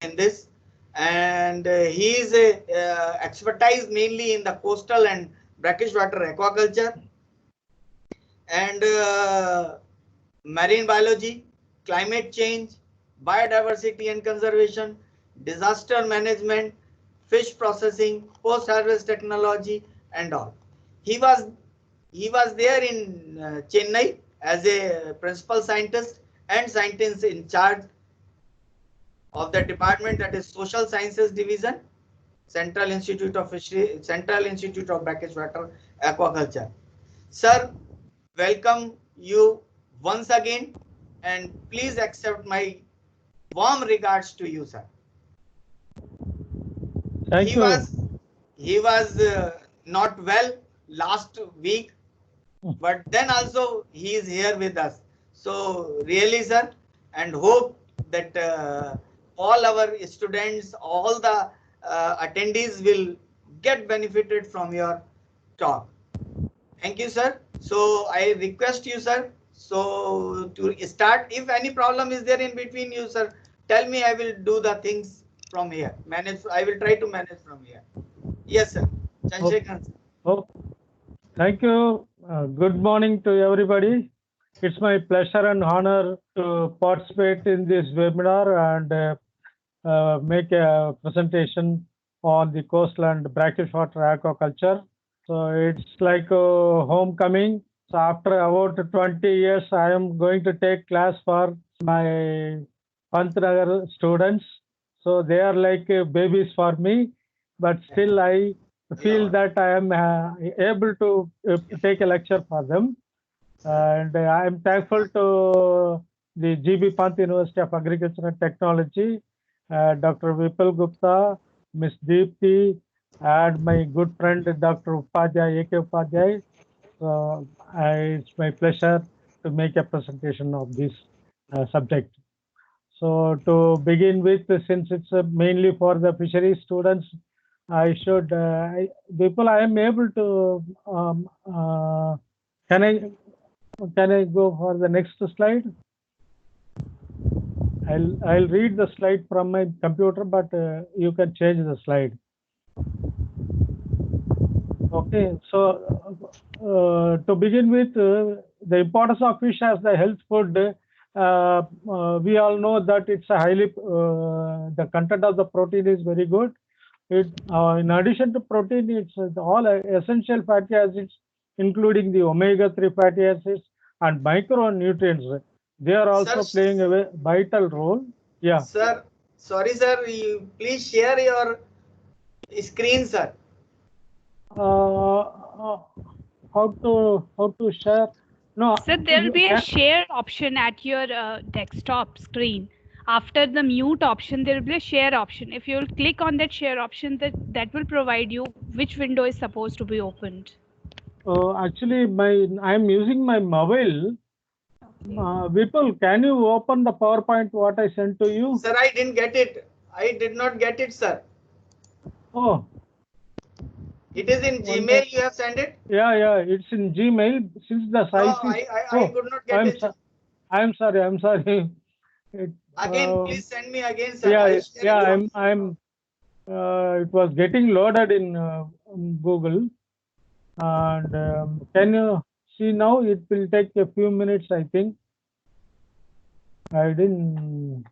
in this, and he is a expertise mainly in the coastal and brackish water aquaculture and marine biology, climate change, biodiversity and conservation, disaster management, fish processing, post-harvest technology, and all. He was he was there in Chennai as a principal scientist and scientist in charge of the department, that is Social Sciences Division, Central Institute of Fishery, Central Institute of Brackish Water Aquaculture. Sir, welcome you once again, and please accept my warm regards to you, sir. Thank you. He was not well last week, but then also he is here with us. So really, sir, and hope that all our students, all the attendees will get benefited from your talk. Thank you, sir. So I request you, sir, so to start, if any problem is there in between you, sir, tell me, I will do the things from here. I will try to manage from here. Yes, sir. Chandrasekharan, sir. Oh, thank you. Good morning to everybody. It's my pleasure and honor to participate in this webinar and make a presentation on the coastal and brackish water aquaculture. So it's like a homecoming. So after about 20 years, I am going to take class for my Pantnagar students. So they are like babies for me, but still I feel that I am able to take a lecture for them. And I am thankful to the GB Pant University of Agriculture and Technology, Dr. Vipul Gupta, Ms. Deepthi, and my good friend Dr. Upadhyay, A.K. Upadhyay. It's my pleasure to make a presentation of this subject. So to begin with, since it's mainly for the fishery students, I should, Vipul, I am able to, can I go for the next slide? I'll read the slide from my computer, but you can change the slide. Okay, so to begin with, the importance of fish as the health food, we all know that it's a highly, the content of the protein is very good. In addition to protein, it's all essential fatty acids, including the omega-3 fatty acids and micronutrients. They are also playing a vital role. Yeah. Sir, sorry, sir. You please share your screen, sir. How to share? No. Sir, there will be a share option at your desktop screen. After the mute option, there will be a share option. If you will click on that share option, that will provide you which window is supposed to be opened. Actually, I'm using my mobile. Vipul, can you open the PowerPoint what I sent to you? Sir, I didn't get it. I did not get it, sir. Oh. It is in Gmail. You have sent it? Yeah, it's in Gmail. Since the size is... I could not get it. I'm sorry. Again, please send me again, sir. It was getting loaded in Google. And can you see now? It will take a few minutes, I think. I didn't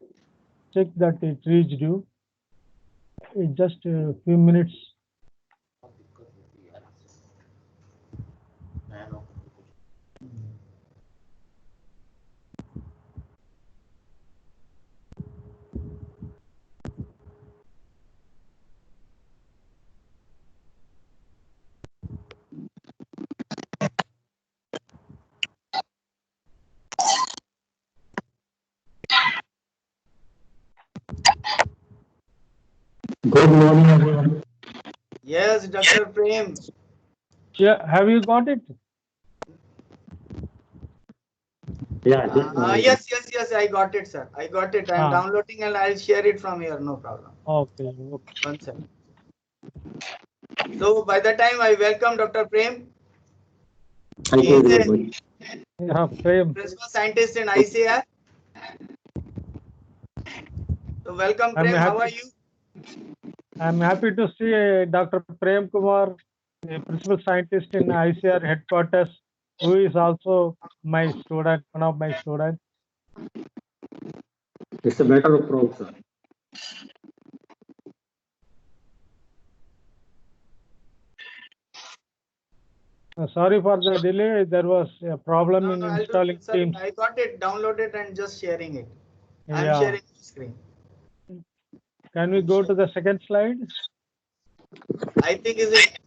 check that it reached you. It's just a few minutes. Good morning, everyone. Yes, Dr. Prem. Yeah, have you got it? Yeah. Yes, I got it, sir. I got it. I'm downloading and I'll share it from here. No problem. Okay. One second. So by the time I welcome Dr. Prem. Thank you very much. Yeah, Prem. Principal scientist in ICAR. So welcome, I'm Prem. How happy- are you? I'm happy to see Dr. Prem Kumar, a principal scientist in ICR headquarters, who is also my student, one of my students. It's a matter of pride, sir. Sorry for the delay. There was a problem No, in no, I'll do installing it, sir. Teams. I got it downloaded and just sharing it. I'm Yeah. sharing the screen. Can we go to the second slide? I think is it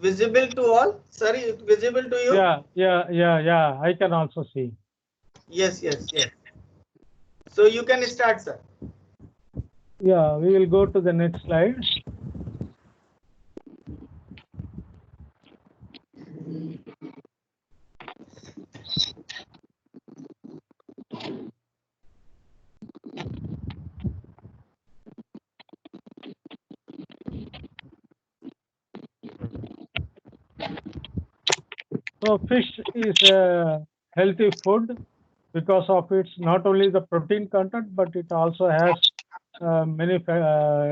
visible to all? Sir, is it visible to you? Yeah. I can also see. Yes. So you can start, sir. Yeah, we will go to the next slide. So fish is a healthy food because of its not only the protein content, but it also has many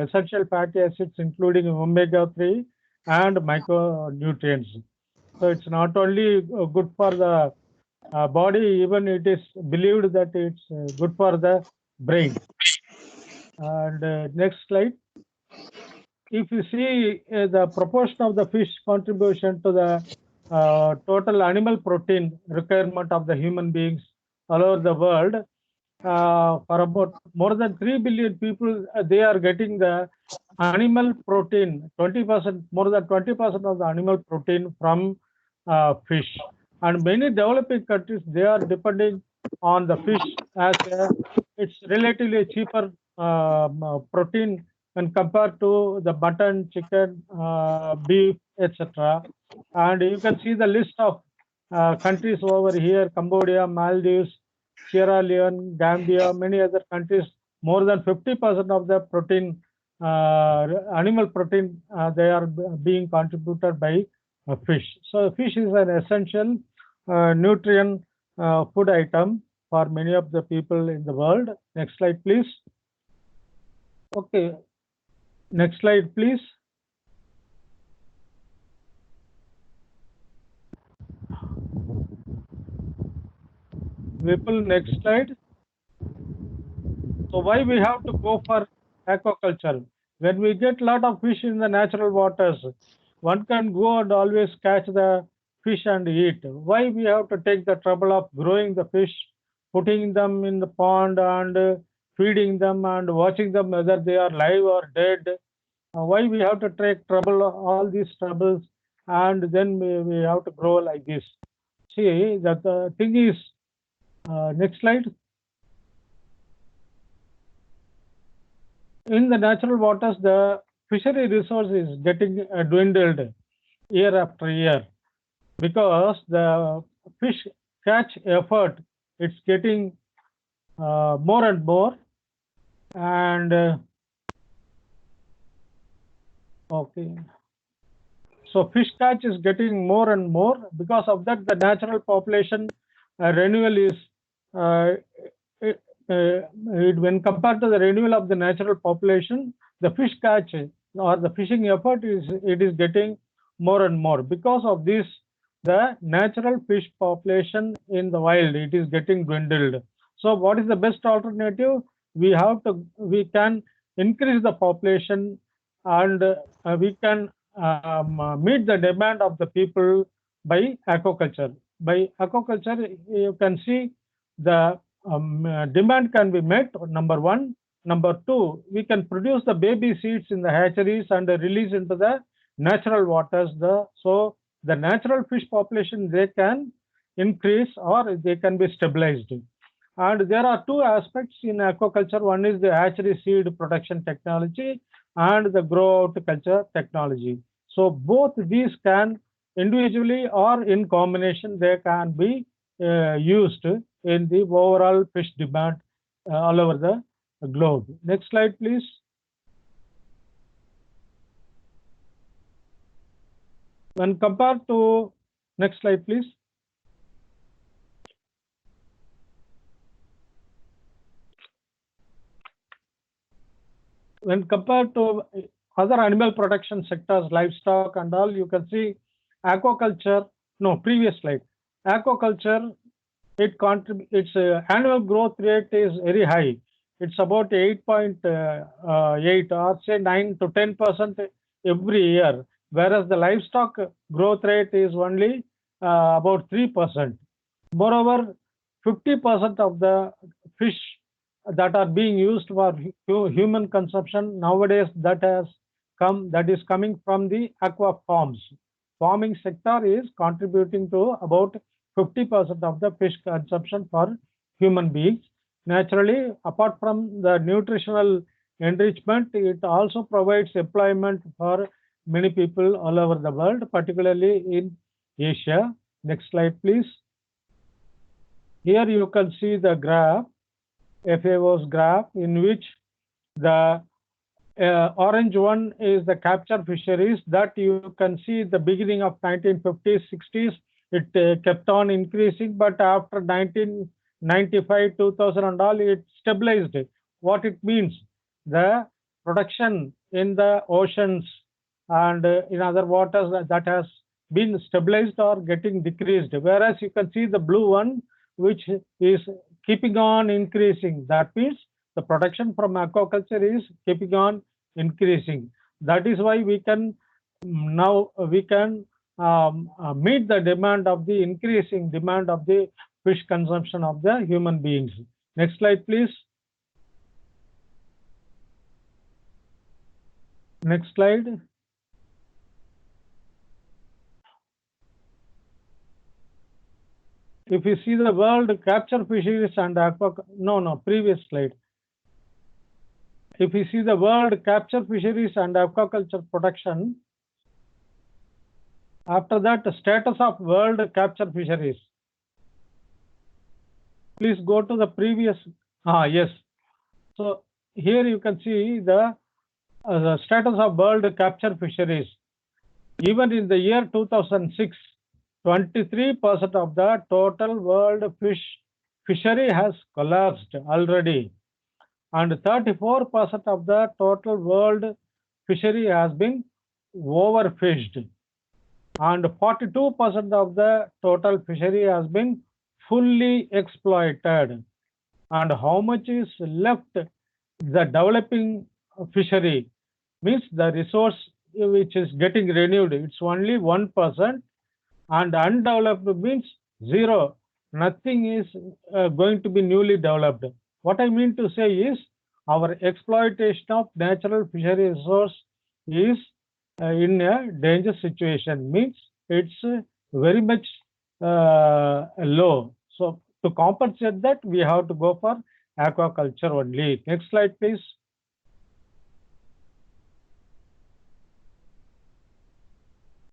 essential fatty acids, including omega-3 and micronutrients. So it's not only good for the body, even it is believed that it's good for the brain. And next slide. If you see the proportion of the fish contribution to the total animal protein requirement of the human beings all over the world, for about more than 3 billion people, they are getting the animal protein, 20%, more than 20% of the animal protein from fish. And many developing countries, they are depending on the fish as it's relatively cheaper protein when compared to the mutton, chicken, beef, etc. And you can see the list of countries over here: Cambodia, Maldives, Sierra Leone, Gambia, many other countries. More than 50% of the protein, animal protein, they are being contributed by fish. So fish is an essential nutrient food item for many of the people in the world. Next slide, please. Okay. Next slide, please. Vipul, next slide. So why we have to go for aquaculture? When we get a lot of fish in the natural waters, one can go and always catch the fish and eat. Why we have to take the trouble of growing the fish, putting them in the pond and feeding them and watching them whether they are live or dead? Why we have to take trouble, all these troubles, and then we have to grow like this? See, that the thing is, next slide. In the natural waters, the fishery resource is getting dwindled year after year because the fish catch effort, it's getting more and more. And okay, so fish catch is getting more and more. Because of that, the natural population renewal is when compared to the renewal of the natural population, the fish catch or the fishing effort is getting more and more. Because of this, the natural fish population in the wild, it is getting dwindled. So what is the best alternative? We can increase the population, and we can meet the demand of the people by aquaculture. By aquaculture, you can see the demand can be met, number one. Number two, we can produce the baby seeds in the hatcheries and release into the natural waters. So the natural fish population, they can increase or they can be stabilized. And there are two aspects in aquaculture. One is the hatchery seed production technology and the grow out culture technology. So both these can individually or in combination, they can be used in the overall fish demand all over the globe. Next slide, please. When compared to, next slide, please. when compared to other animal protection sectors, livestock and all, you can see aquaculture, no, previous slide. Aquaculture, its annual growth rate is very high. It's about 8.8 or say 9 to 10% every year, whereas the livestock growth rate is only about 3%. Moreover, 50% of the fish that are being used for human consumption nowadays that is coming from the aqua farms. Farming sector is contributing to about 50% of the fish consumption for human beings. Naturally, apart from the nutritional enrichment, it also provides employment for many people all over the world, particularly in Asia. Next slide, please. Here you can see the graph, FAO's graph, in which the orange one is the capture fisheries that you can see the beginning of 1950s, 60s, it kept on increasing, but after 1995, 2000 and all, it stabilized. What it means, the production in the oceans and in other waters that has been stabilized or getting decreased. Whereas you can see the blue one, which is keeping on increasing. That means the production from aquaculture is keeping on increasing. That is why we can now meet the demand of the increasing demand of the fish consumption of the human beings. Next slide, please. Next slide. If you see the world capture fisheries and previous slide. If you see the world capture fisheries and aquaculture production, after that, the status of world capture fisheries. Please go to the previous. Yes. So here you can see the status of world capture fisheries. Even in the year 2006, 23% of the total world fishery has collapsed already, and 34% of the total world fishery has been overfished, and 42% of the total fishery has been fully exploited. And how much is left? The developing fishery means the resource which is getting renewed, it's only 1%, and undeveloped means 0. Nothing is going to be newly developed. What I mean to say is our exploitation of natural fishery resource is in a dangerous situation, means it's very much low. So to compensate that, we have to go for aquaculture only. Next slide, please.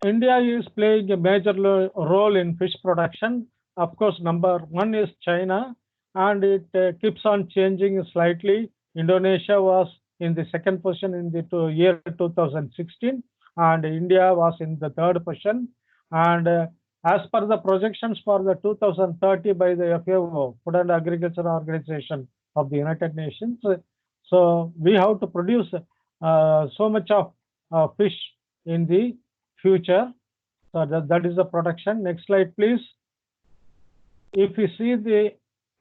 India is playing a major role in fish production. Of course, number one is China, and it keeps on changing slightly. Indonesia was in the second position in the year 2016, and India was in the third position. And as per the projections for the 2030 by the FAO, Food and Agriculture Organization of the United Nations, so we have to produce so much of fish in the future. So that is the production. Next slide, please. If you see the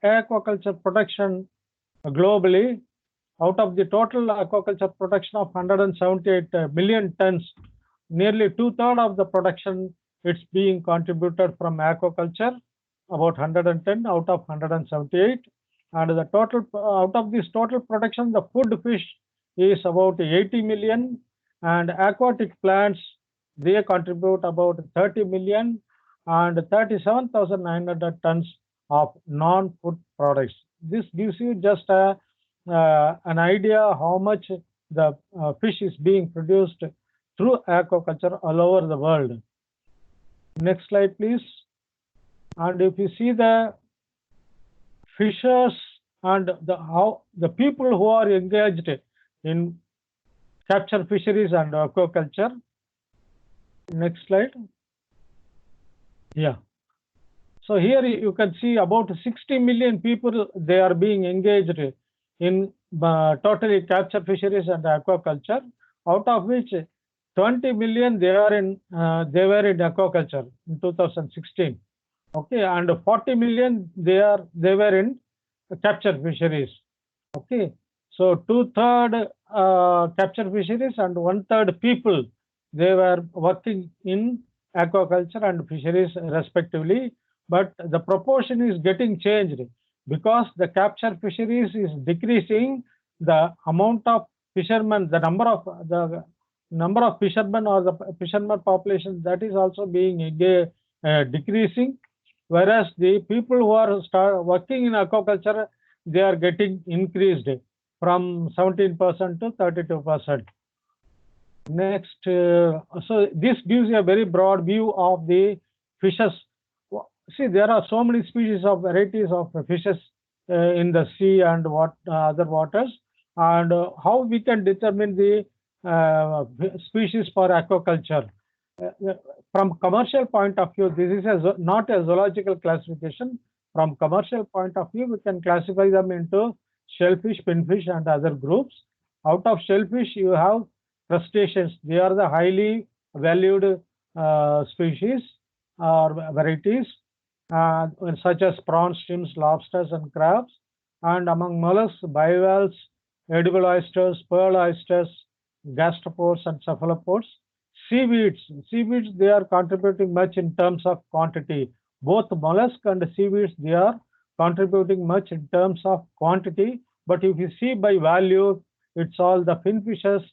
aquaculture production globally, out of the total aquaculture production of 178 million tons, nearly 2/3 of the production it's being contributed from aquaculture, about 110 out of 178. And the total out of this total production, the food fish is about 80 million, and aquatic plants, they contribute about 30 million, and 37,900 tons of non-food products. This gives you just an idea how much the fish is being produced through aquaculture all over the world. Next slide, please. And if you see the fishers and the people who are engaged in capture fisheries and aquaculture. Next slide. Yeah. So here you can see about 60 million people, they are being engaged in totally capture fisheries and aquaculture, out of which 20 million they were in aquaculture in 2016. Okay, and 40 million they were in capture fisheries. Okay, so 2/3 capture fisheries and 1/3 people they were working in aquaculture and fisheries respectively, but the proportion is getting changed because the capture fisheries is decreasing. The amount of fishermen, the number of fishermen or the fishermen population, that is also being decreasing, whereas the people who are working in aquaculture, they are getting increased from 17% to 32%. Next, so this gives a very broad view of the fishes. See, there are so many species of varieties of fishes in the sea and other waters, and how we can determine the species for aquaculture. From commercial point of view, this is not a zoological classification. From commercial point of view, we can classify them into shellfish, pinfish, and other groups. Out of shellfish, you have crustaceans. They are the highly valued species or varieties, such as prawns, shrimps, lobsters, and crabs. And among mollusks, bivalves, edible oysters, pearl oysters, gastropods, and cephalopods. Seaweeds, they are contributing much in terms of quantity. Both mollusk and seaweeds, they are contributing much in terms of quantity. But if you see by value, it's all the finfishes,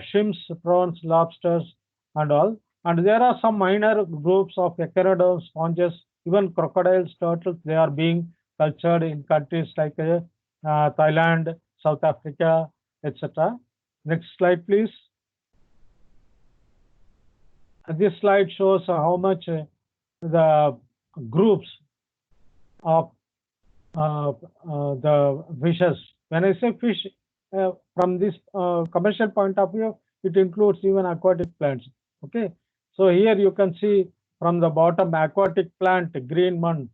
shrimps, prawns, lobsters, and all. And there are some minor groups of echinoderms, sponges, even crocodiles, turtles, they are being cultured in countries like Thailand, South Africa, etc. Next slide, please. This slide shows how much the groups of the fishes. When I say fish, from this commercial point of view, it includes even aquatic plants. Okay, so here you can see from the bottom, aquatic plant, green one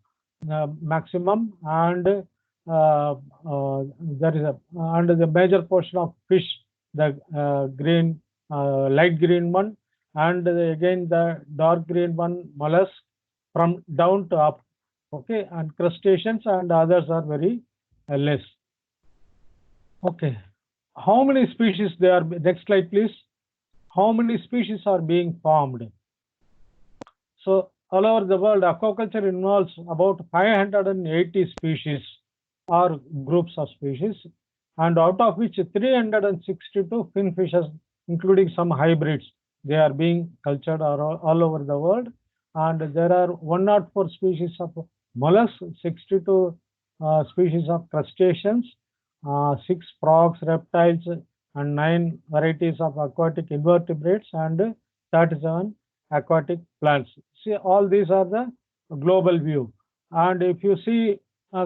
maximum, and there is under the major portion of fish, the green, light green one, and again the dark green one, mollusk, from down to up. Okay, and crustaceans and others are very less. Okay, how many species there are? Next slide, please. How many species are being formed? So all over the world, aquaculture involves about 580 species or groups of species, and out of which 362 finfishes, including some hybrids, they are being cultured all over the world. And there are 104 species of mollusks, 62 species of crustaceans, 6 frogs, reptiles, and 9 varieties of aquatic invertebrates, and 37 aquatic plants. See, all these are the global view. And if you see,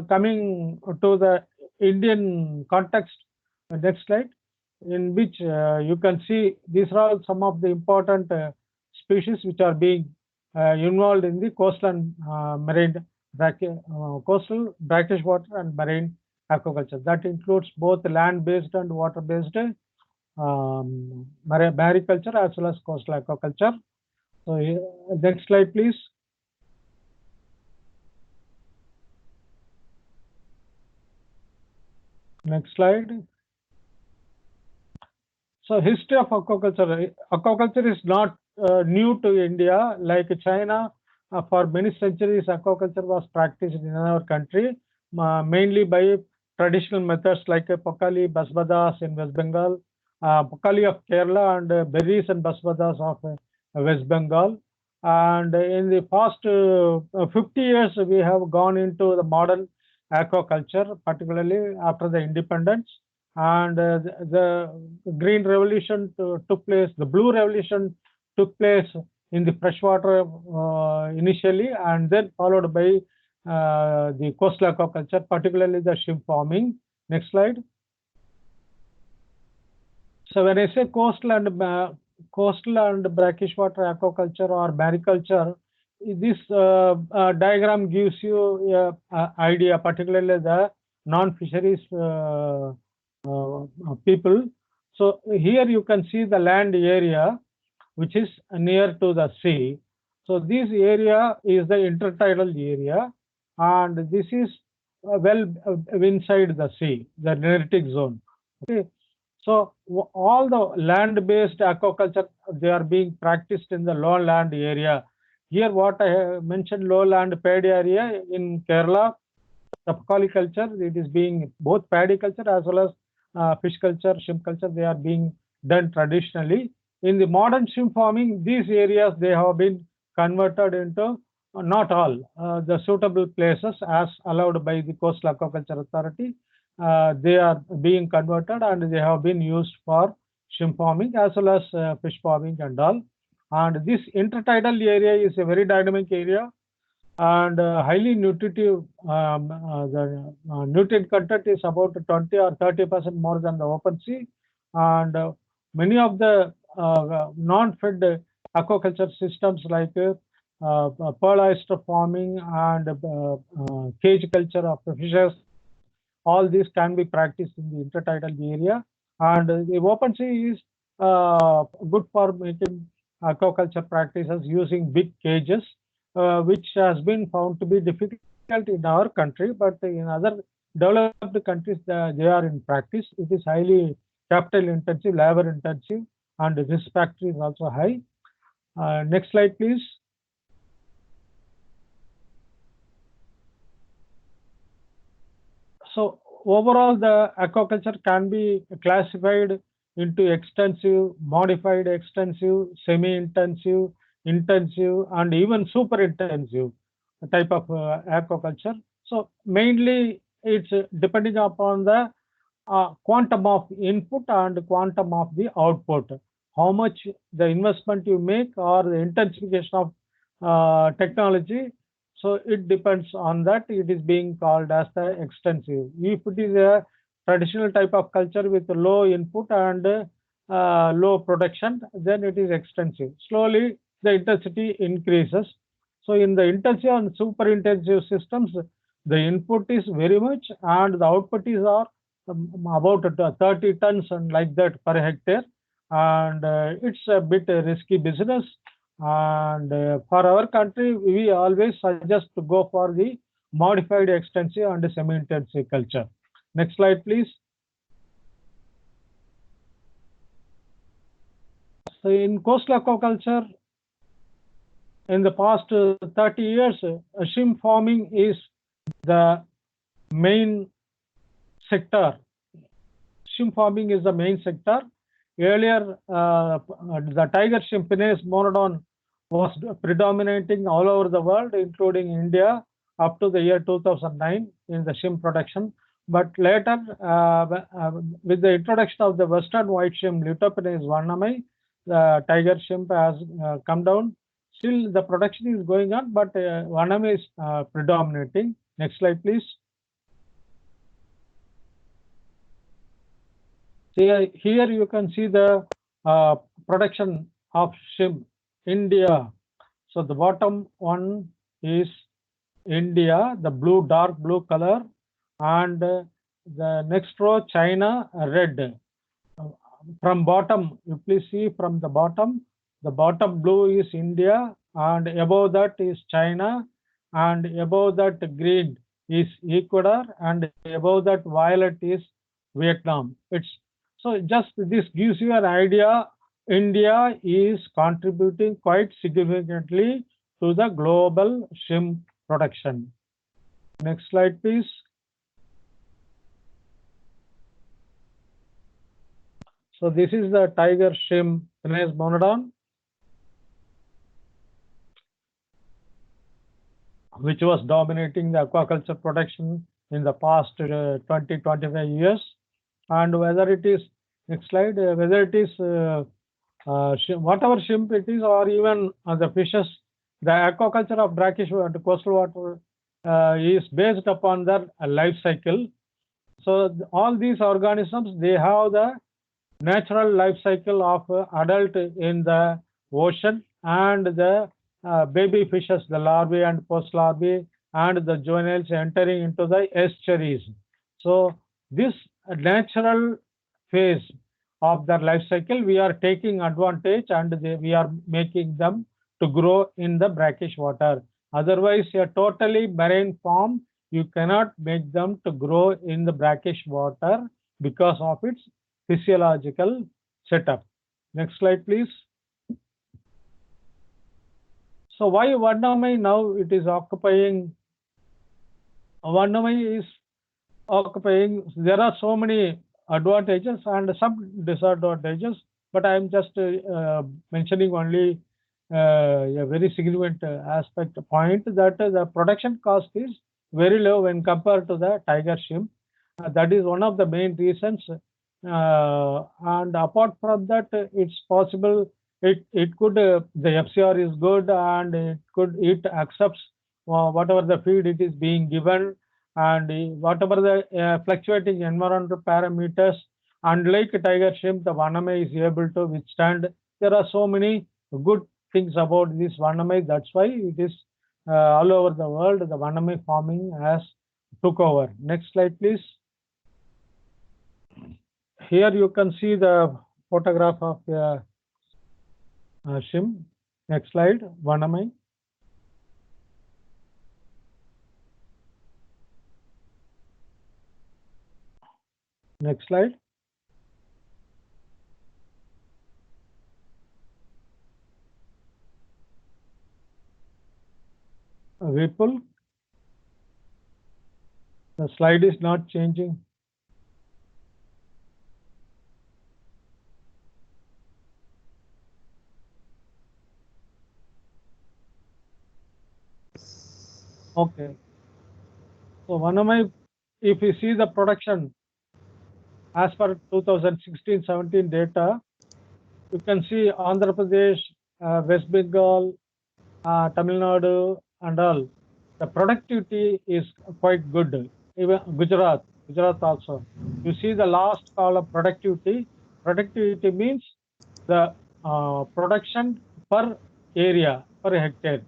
coming to the Indian context, next slide, in which you can see these are all some of the important species which are being involved in the coastal and marine coastal brackish water and marine aquaculture. That includes both land-based and water-based mariculture as well as coastal aquaculture. So next slide, please. Next slide. So history of aquaculture. Aquaculture is not new to India. Like China, for many centuries, aquaculture was practiced in our country, mainly by traditional methods like Pakali, Basbadas in West Bengal, Pakali of Kerala, and Berries and Basbadas of West Bengal. And in the past 50 years, we have gone into the modern aquaculture, particularly after the independence. And the green revolution took place, the blue revolution took place in the freshwater initially, and then followed by the coastal aquaculture, particularly the shrimp farming. Next slide. So when I say coastal and brackish water aquaculture or mariculture, this diagram gives you an idea, particularly the non-fisheries people. So here you can see the land area which is near to the sea. So this area is the intertidal area, and this is well inside the sea, the Nearctic zone. Okay, so all the land-based aquaculture, they are being practiced in the lowland area. Here, what I have mentioned, lowland paddy area in Kerala, tapakali culture, it is being both paddy culture as well as fish culture, shrimp culture, they are being done traditionally. In the modern shrimp farming, these areas, they have been converted into, not all, the suitable places as allowed by the Coastal Aquaculture Authority. They are being converted and they have been used for shrimp farming as well as fish farming and all. And this intertidal area is a very dynamic area and highly nutritive. The nutrient content is about 20 or 30% more than the open sea, and many of the non-fed aquaculture systems like pearl oyster farming and cage culture of the fishes, all these can be practiced in the intertidal area. And the open sea is good for making aquaculture practices using big cages, which has been found to be difficult in our country, but in other developed countries, they are in practice. It is highly capital intensive, labor intensive, and the risk factor is also high. Next slide, please. So overall, the aquaculture can be classified into extensive, modified extensive, semi-intensive, intensive, and even super intensive type of aquaculture. So mainly it's depending upon the quantum of input and quantum of the output. How much the investment you make or the intensification of technology. So it depends on that. It is being called as the extensive. If it is a traditional type of culture with low input and low production, then it is extensive. Slowly the intensity increases. So in the intensive and super intensive systems, the input is very much and the output is about 30 tons and like that per hectare. And it's a bit risky business. And for our country, we always suggest to go for the modified extensive and semi-intensive culture. Next slide, please. So in coastal aquaculture, in the past 30 years, shrimp farming is the main sector. Shrimp farming is the main sector. Earlier, the tiger shrimp, Pinus monodon, was predominating all over the world, including India, up to the year 2009 in the shrimp production. But later, with the introduction of the western white shrimp, Leucopinus varnami, the tiger shrimp has come down. Still, the production is going on, but varnami is predominating. Next slide, please. Here you can see the production of shrimp, India. So the bottom one is India, the blue, dark blue color, and the next row, China, red. From bottom, you please see from the bottom blue is India, and above that is China, and above that green is Ecuador, and above that violet is Vietnam. So just this gives you an idea. India is contributing quite significantly to the global shrimp production. Next slide, please. So this is the tiger shrimp, Pinus monodon, which was dominating the aquaculture production in the past 20-25 years. And whether it is, next slide, whether it is whatever shrimp it is, or even the fishes, the aquaculture of brackish and coastal water is based upon their life cycle. So all these organisms, they have the natural life cycle of adult in the ocean, and the baby fishes, the larvae and post larvae, and the juveniles entering into the estuaries. So this natural phase of their life cycle, we are taking advantage and we are making them to grow in the brackish water. Otherwise, a totally marine form, you cannot make them to grow in the brackish water because of its physiological setup. Next slide, please. So why Vannamai now it is occupying? Vannamai is occupying. There are so many advantages and some disadvantages, but I am just mentioning only a very significant aspect point that the production cost is very low when compared to the tiger shrimp. That is one of the main reasons. And apart from that, it's possible it could the FCR is good and it accepts whatever the feed it is being given and whatever the fluctuating environmental parameters. Unlike tiger shrimp, the Vannamai is able to withstand. There are so many good things about this Vannamai. That's why it is all over the world. The Vannamai farming has took over. Next slide, please. Here you can see the photograph of shrimp. Next slide, Vannamai. Next slide. Vipul. The slide is not changing. Okay. So Vannamai, if you see the production as per 2016-17 data, you can see Andhra Pradesh, West Bengal, Tamil Nadu and all. The productivity is quite good. Even Gujarat also. You see the last column productivity. Productivity means the production per area, per hectare.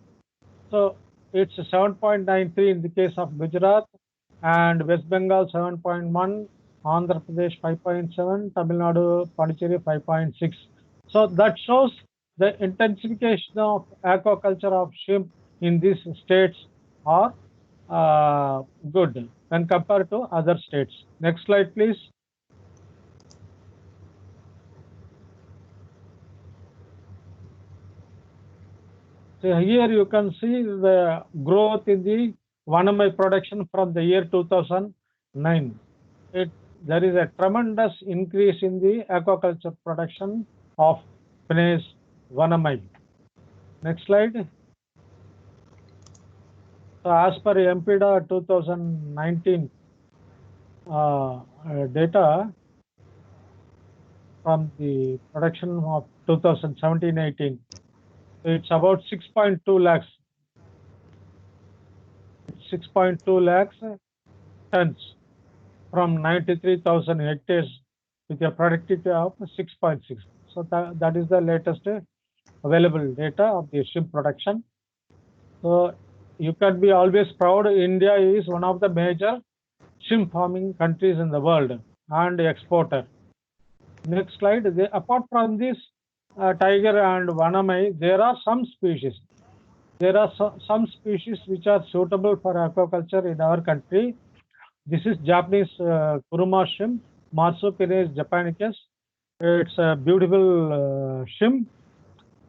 So it's 7.93 in the case of Gujarat and West Bengal 7.1, Andhra Pradesh 5.7, Tamil Nadu, Pondicherry 5.6. So that shows the intensification of aquaculture of shrimp in these states are good when compared to other states. Next slide, please. So here you can see the growth in the Vannamai production from the year 2009. There is a tremendous increase in the aquaculture production of Pinnace Vannamai. Next slide. So as per MPDA 2019 data from the production of 2017-18, it's about 6.2 lakhs. 6.2 lakhs tons from 93,000 hectares with a productivity of 6.6. So that is the latest available data of the shrimp production. So you can be always proud. India is one of the major shrimp farming countries in the world and exporter. Next slide. Apart from this tiger and Vannamai, there are some species. There are some species which are suitable for aquaculture in our country. This is Japanese kuruma shrimp, Marsupinnace japonicus. It's a beautiful shrimp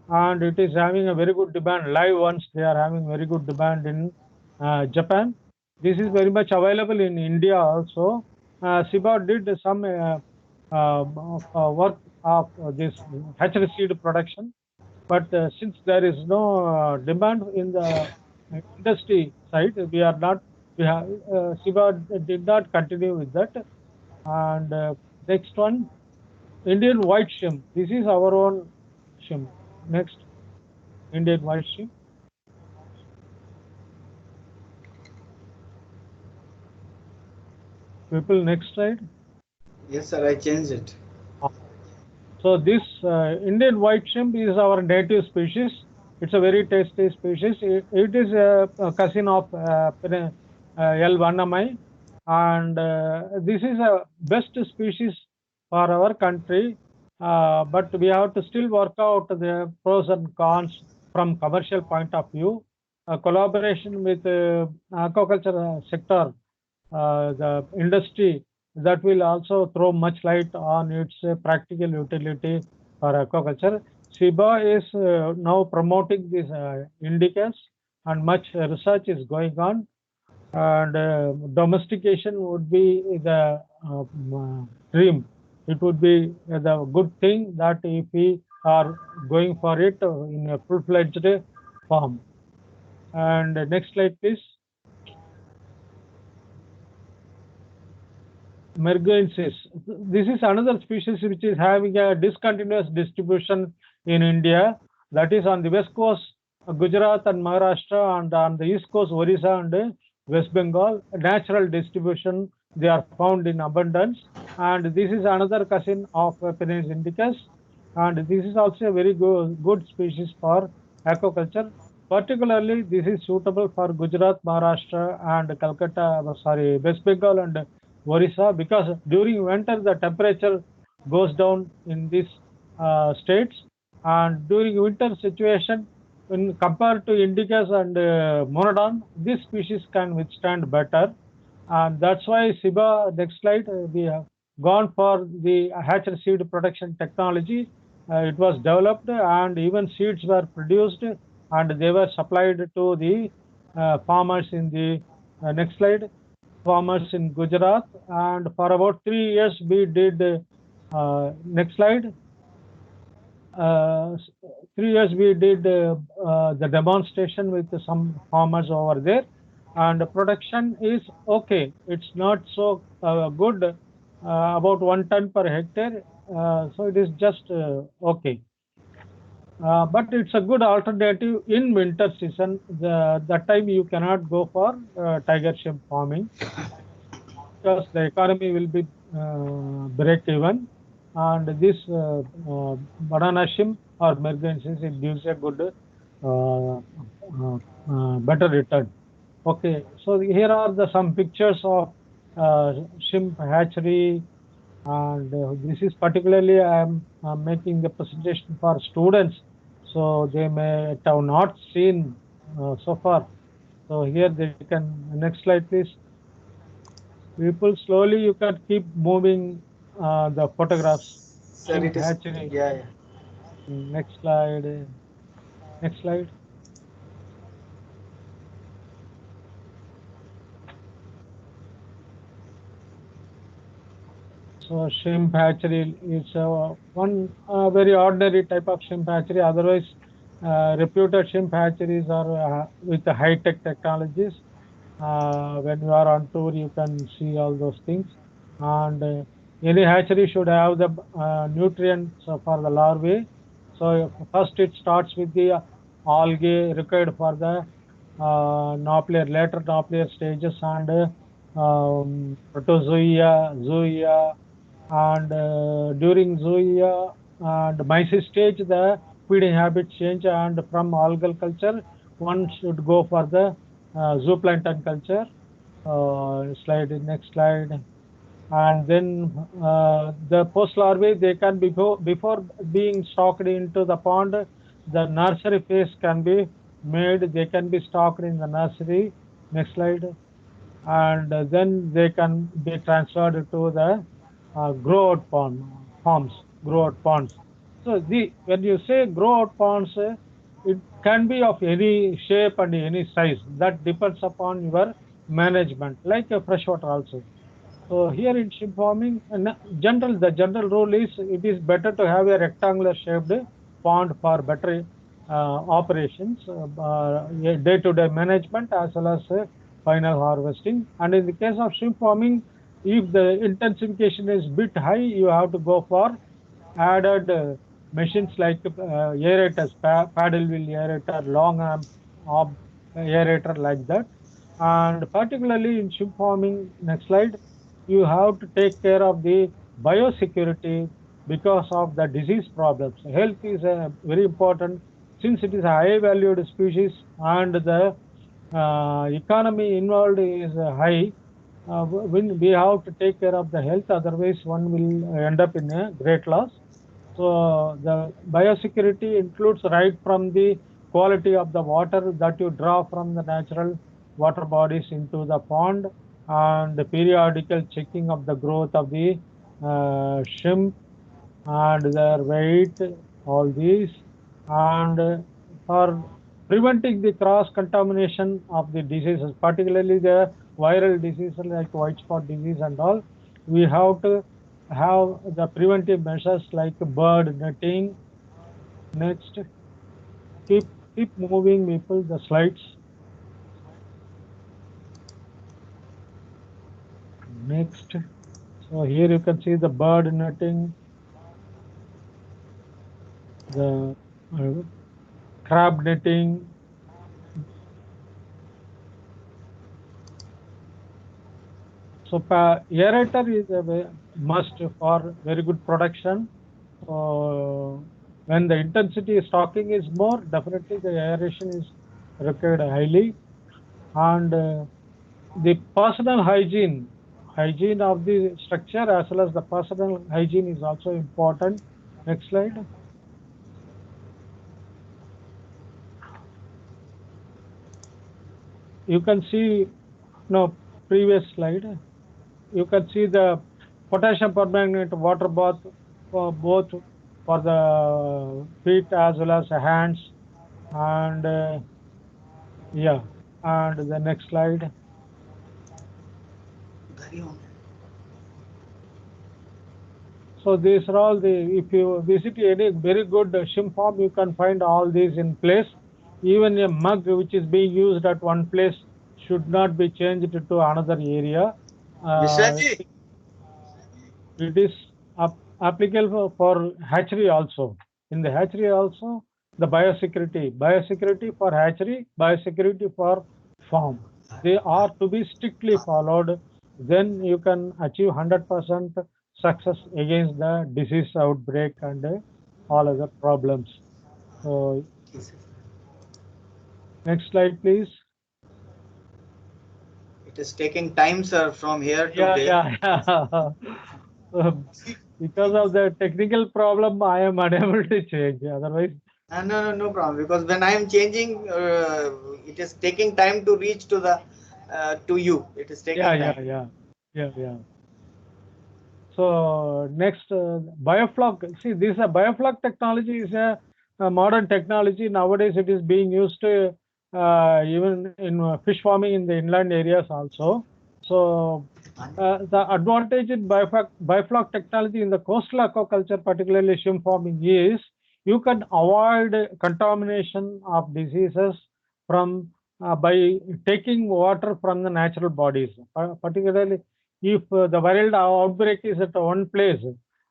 and it is having a very good demand. Live ones, they are having very good demand in Japan. This is very much available in India also. SIBA did some work of this hatchery seed production, but since there is no demand in the industry side, SIBA did not continue with that. And next one, Indian white shrimp. This is our own shrimp. Next, Indian white shrimp. People, next slide. Yes, sir, I changed it. So this Indian white shrimp is our native species. It's a very tasty species. It is a cousin of L. Vannamai, and this is a best species for our country, but we have to still work out the pros and cons from commercial point of view. Collaboration with aquaculture sector, the industry, that will also throw much light on its practical utility for aquaculture. SIBA is now promoting these indicas, and much research is going on, and domestication would be the dream. It would be the good thing that if we are going for it in a full-fledged form. And next slide, please. Merguensis. This is another species which is having a discontinuous distribution in India. That is on the west coast, Gujarat and Maharashtra, and on the east coast, Orissa and West Bengal. Natural distribution, they are found in abundance. And this is another cousin of Penaeus indicus. And this is also a very good species for aquaculture. Particularly, this is suitable for Gujarat, Maharashtra, and Calcutta, West Bengal and Orissa, because during winter the temperature goes down in these states, and during winter situation, when compared to indicus and monodon, this species can withstand better, and that's why SIBA, next slide, we have gone for the hatchery seed production technology. It was developed, and even seeds were produced, and they were supplied to the farmers in the next slide, farmers in Gujarat, and for about 3 years we did next slide. 3 years we did the demonstration with some farmers over there, and the production is okay. It's not so good, about 1 ton per hectare, so it is just okay. But it's a good alternative in winter season. That time you cannot go for tiger shrimp farming, because the economy will be break even, and this banana shrimp or merguensis, it gives a good better return. Okay, so here are some pictures of shrimp hatchery, and this is particularly I'm making the presentation for students, so they may have not seen so far. So here they can, next slide please. People, slowly you can keep moving the photographs. Sir, it is, hatchery. yeah. Next slide. Next slide. So shrimp hatchery is one very ordinary type of shrimp hatchery. Otherwise, reputed shrimp hatcheries are with the high-tech technologies. When you are on tour, you can see all those things. And any hatchery should have the nutrients for the larvae. So first it starts with the algae required for the naupliar, later naupliar stages, and protozoa, zoea, and during zoea and mysis stage, the feeding habits change, and from algal culture, one should go for the zooplankton culture. Slide, next slide. And then the post larvae, they can be before being stocked into the pond, the nursery phase can be made. They can be stocked in the nursery. Next slide. And then they can be transferred to the grow out ponds. So when you say grow out ponds, it can be of any shape and any size. That depends upon your management, like a freshwater also. So here in shrimp farming, the general rule is it is better to have a rectangular shaped pond for better operations, day-to-day management as well as final harvesting. And in the case of shrimp farming, if the intensification is bit high, you have to go for added machines like aerators, paddle wheel aerator, long arm aerator, like that. And particularly in shrimp farming, next slide, you have to take care of the biosecurity because of the disease problems. Health is very important, since it is a high valued species and the economy involved is high. we have to take care of the health, otherwise one will end up in a great loss. So the biosecurity includes right from the quality of the water that you draw from the natural water bodies into the pond, and the periodical checking of the growth of the shrimp and their weight, all these, and for preventing the cross contamination of the diseases, particularly the viral diseases like white spot disease and all, we have to have the preventive measures like bird netting. Next, keep moving, people, the slides. Next, so here you can see the bird netting, the crab netting. So aerator is a must for very good production. When the intensity of stocking is more, definitely the aeration is required highly. And the personal hygiene of the structure as well as the personal hygiene is also important. Next slide. You can see, no, previous slide. You can see the potassium permanganate water bath for both for the feet as well as the hands. And yeah, and the next slide. So these are all if you visit any very good shrimp farm, you can find all these in place. Even a mug which is being used at one place should not be changed to another area. It is applicable for hatchery also. In the hatchery also, the biosecurity for hatchery, biosecurity for farm, they are to be strictly followed. Then you can achieve 100% success against the disease outbreak and all other problems. So next slide, please. It is taking time, sir, from here to there. Yeah. Because of the technical problem, I am unable to change. Otherwise, no problem. Because when I am changing, it is taking time to reach to the to you. It is taking time. Yeah. So next, biofloc. See, this biofloc technology is a modern technology. Nowadays, it is being used even in fish farming in the inland areas also. So the advantage in biofloc technology in the coastal aquaculture, particularly shrimp farming, is you can avoid contamination of diseases from by taking water from the natural bodies, particularly if the viral outbreak is at one place,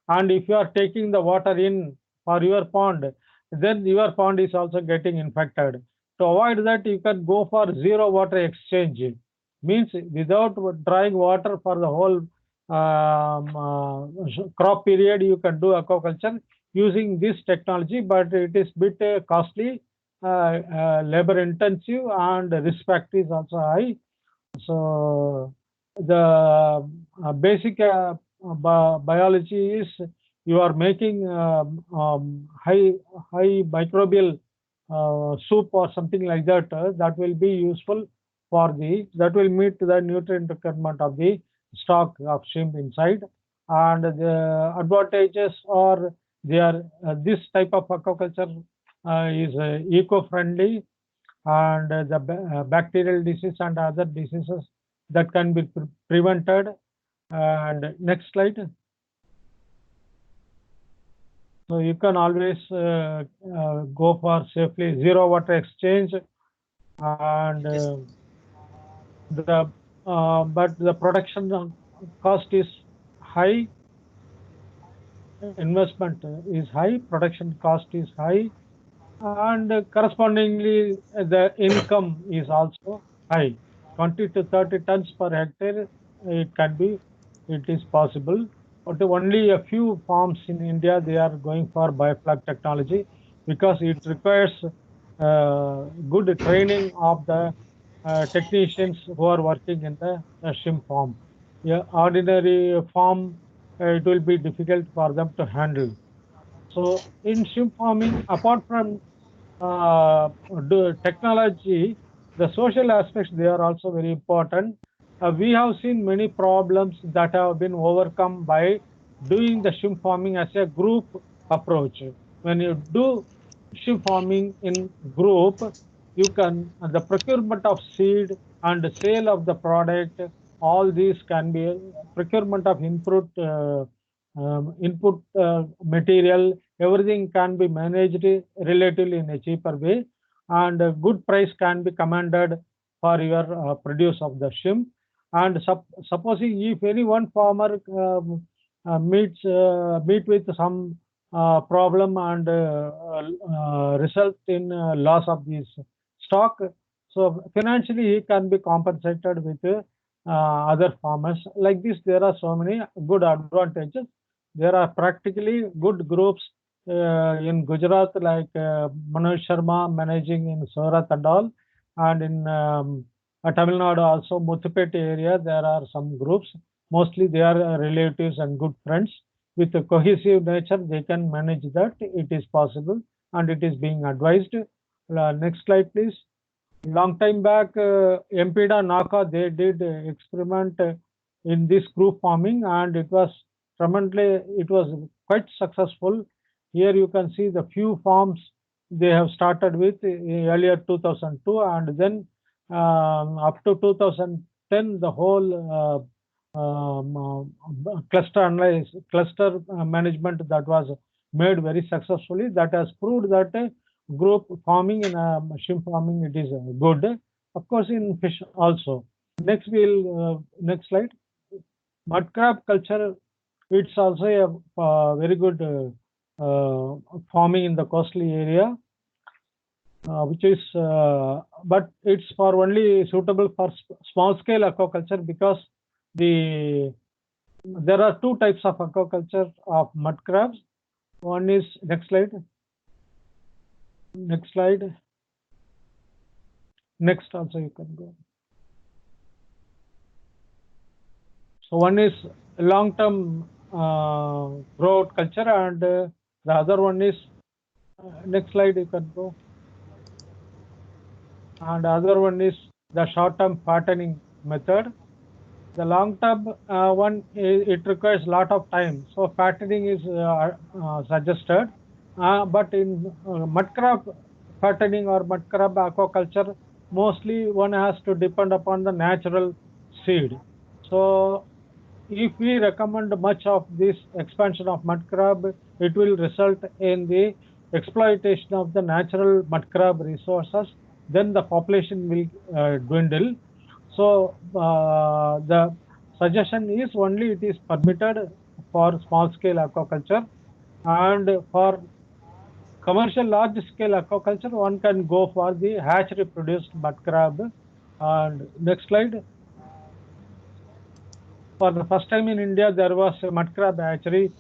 and if you are taking the water in for your pond, then your pond is also getting infected. To avoid that, you can go for zero water exchange. Means without drawing water for the whole crop period, you can do aquaculture using this technology, but it is bit costly, labor intensive, and risk factor is also high. So the basic biology is you are making high microbial soup or something like that. That will be useful for that will meet the nutrient requirement of the stock of shrimp inside. And the advantages are this type of aquaculture is eco-friendly, and the bacterial disease and other diseases that can be prevented. And next slide. So you can always go for safely zero water exchange, and but the production cost is high, investment is high, production cost is high, and correspondingly the income is also high. 20 to 30 tons per hectare, it is possible, but only a few farms in India, they are going for biofloc technology because it requires good training of the technicians who are working in the shrimp farm. ordinary farm, it will be difficult for them to handle. So in shrimp farming, apart from the technology, the social aspects, they are also very important. We have seen many problems that have been overcome by doing the shrimp farming as a group approach. When you do shrimp farming in group, you can, the procurement of seed and the sale of the product, all these can be procurement of input material, everything can be managed relatively in a cheaper way, and a good price can be commanded for your produce of the shrimp. And supposing if any one farmer meet with some problem and result in loss of this stock, so financially he can be compensated with other farmers. Like this, there are so many good advantages. There are practically good groups in Gujarat, like Manoj Sharma managing in Surat and all, and in Tamil Nadu also, Muthupet area, there are some groups. Mostly they are relatives and good friends. With a cohesive nature, they can manage that. It is possible and it is being advised. Next slide, please. Long time back, Empida Naka, they did experiment in this group farming, and it was tremendously, it was quite successful. Here you can see the few farms they have started with earlier 2002, and then up to 2010, the whole cluster management that was made very successfully. That has proved that group farming in shrimp farming, it is good. Of course, in fish also. Next, next slide. Mud crab culture, it's also a very good farming in the coastal area, which is, but it's for only suitable for small scale aquaculture, because there are two types of aquaculture of mud crabs. One is, next slide. Next slide. Next also you can go. So one is long-term growth culture, and the other one is, next slide you can go. And the other one is the short-term fattening method. The long-term one, it requires a lot of time. So fattening is suggested. But in mud crab fattening or mud crab aquaculture, mostly one has to depend upon the natural seed. So if we recommend much of this expansion of mud crab, it will result in the exploitation of the natural mud crab resources. Then the population will dwindle. So the suggestion is only it is permitted for small scale aquaculture, and for commercial large scale aquaculture, one can go for the hatchery produced mud crab. And next slide. For the first time in India, there was a mud crab hatchery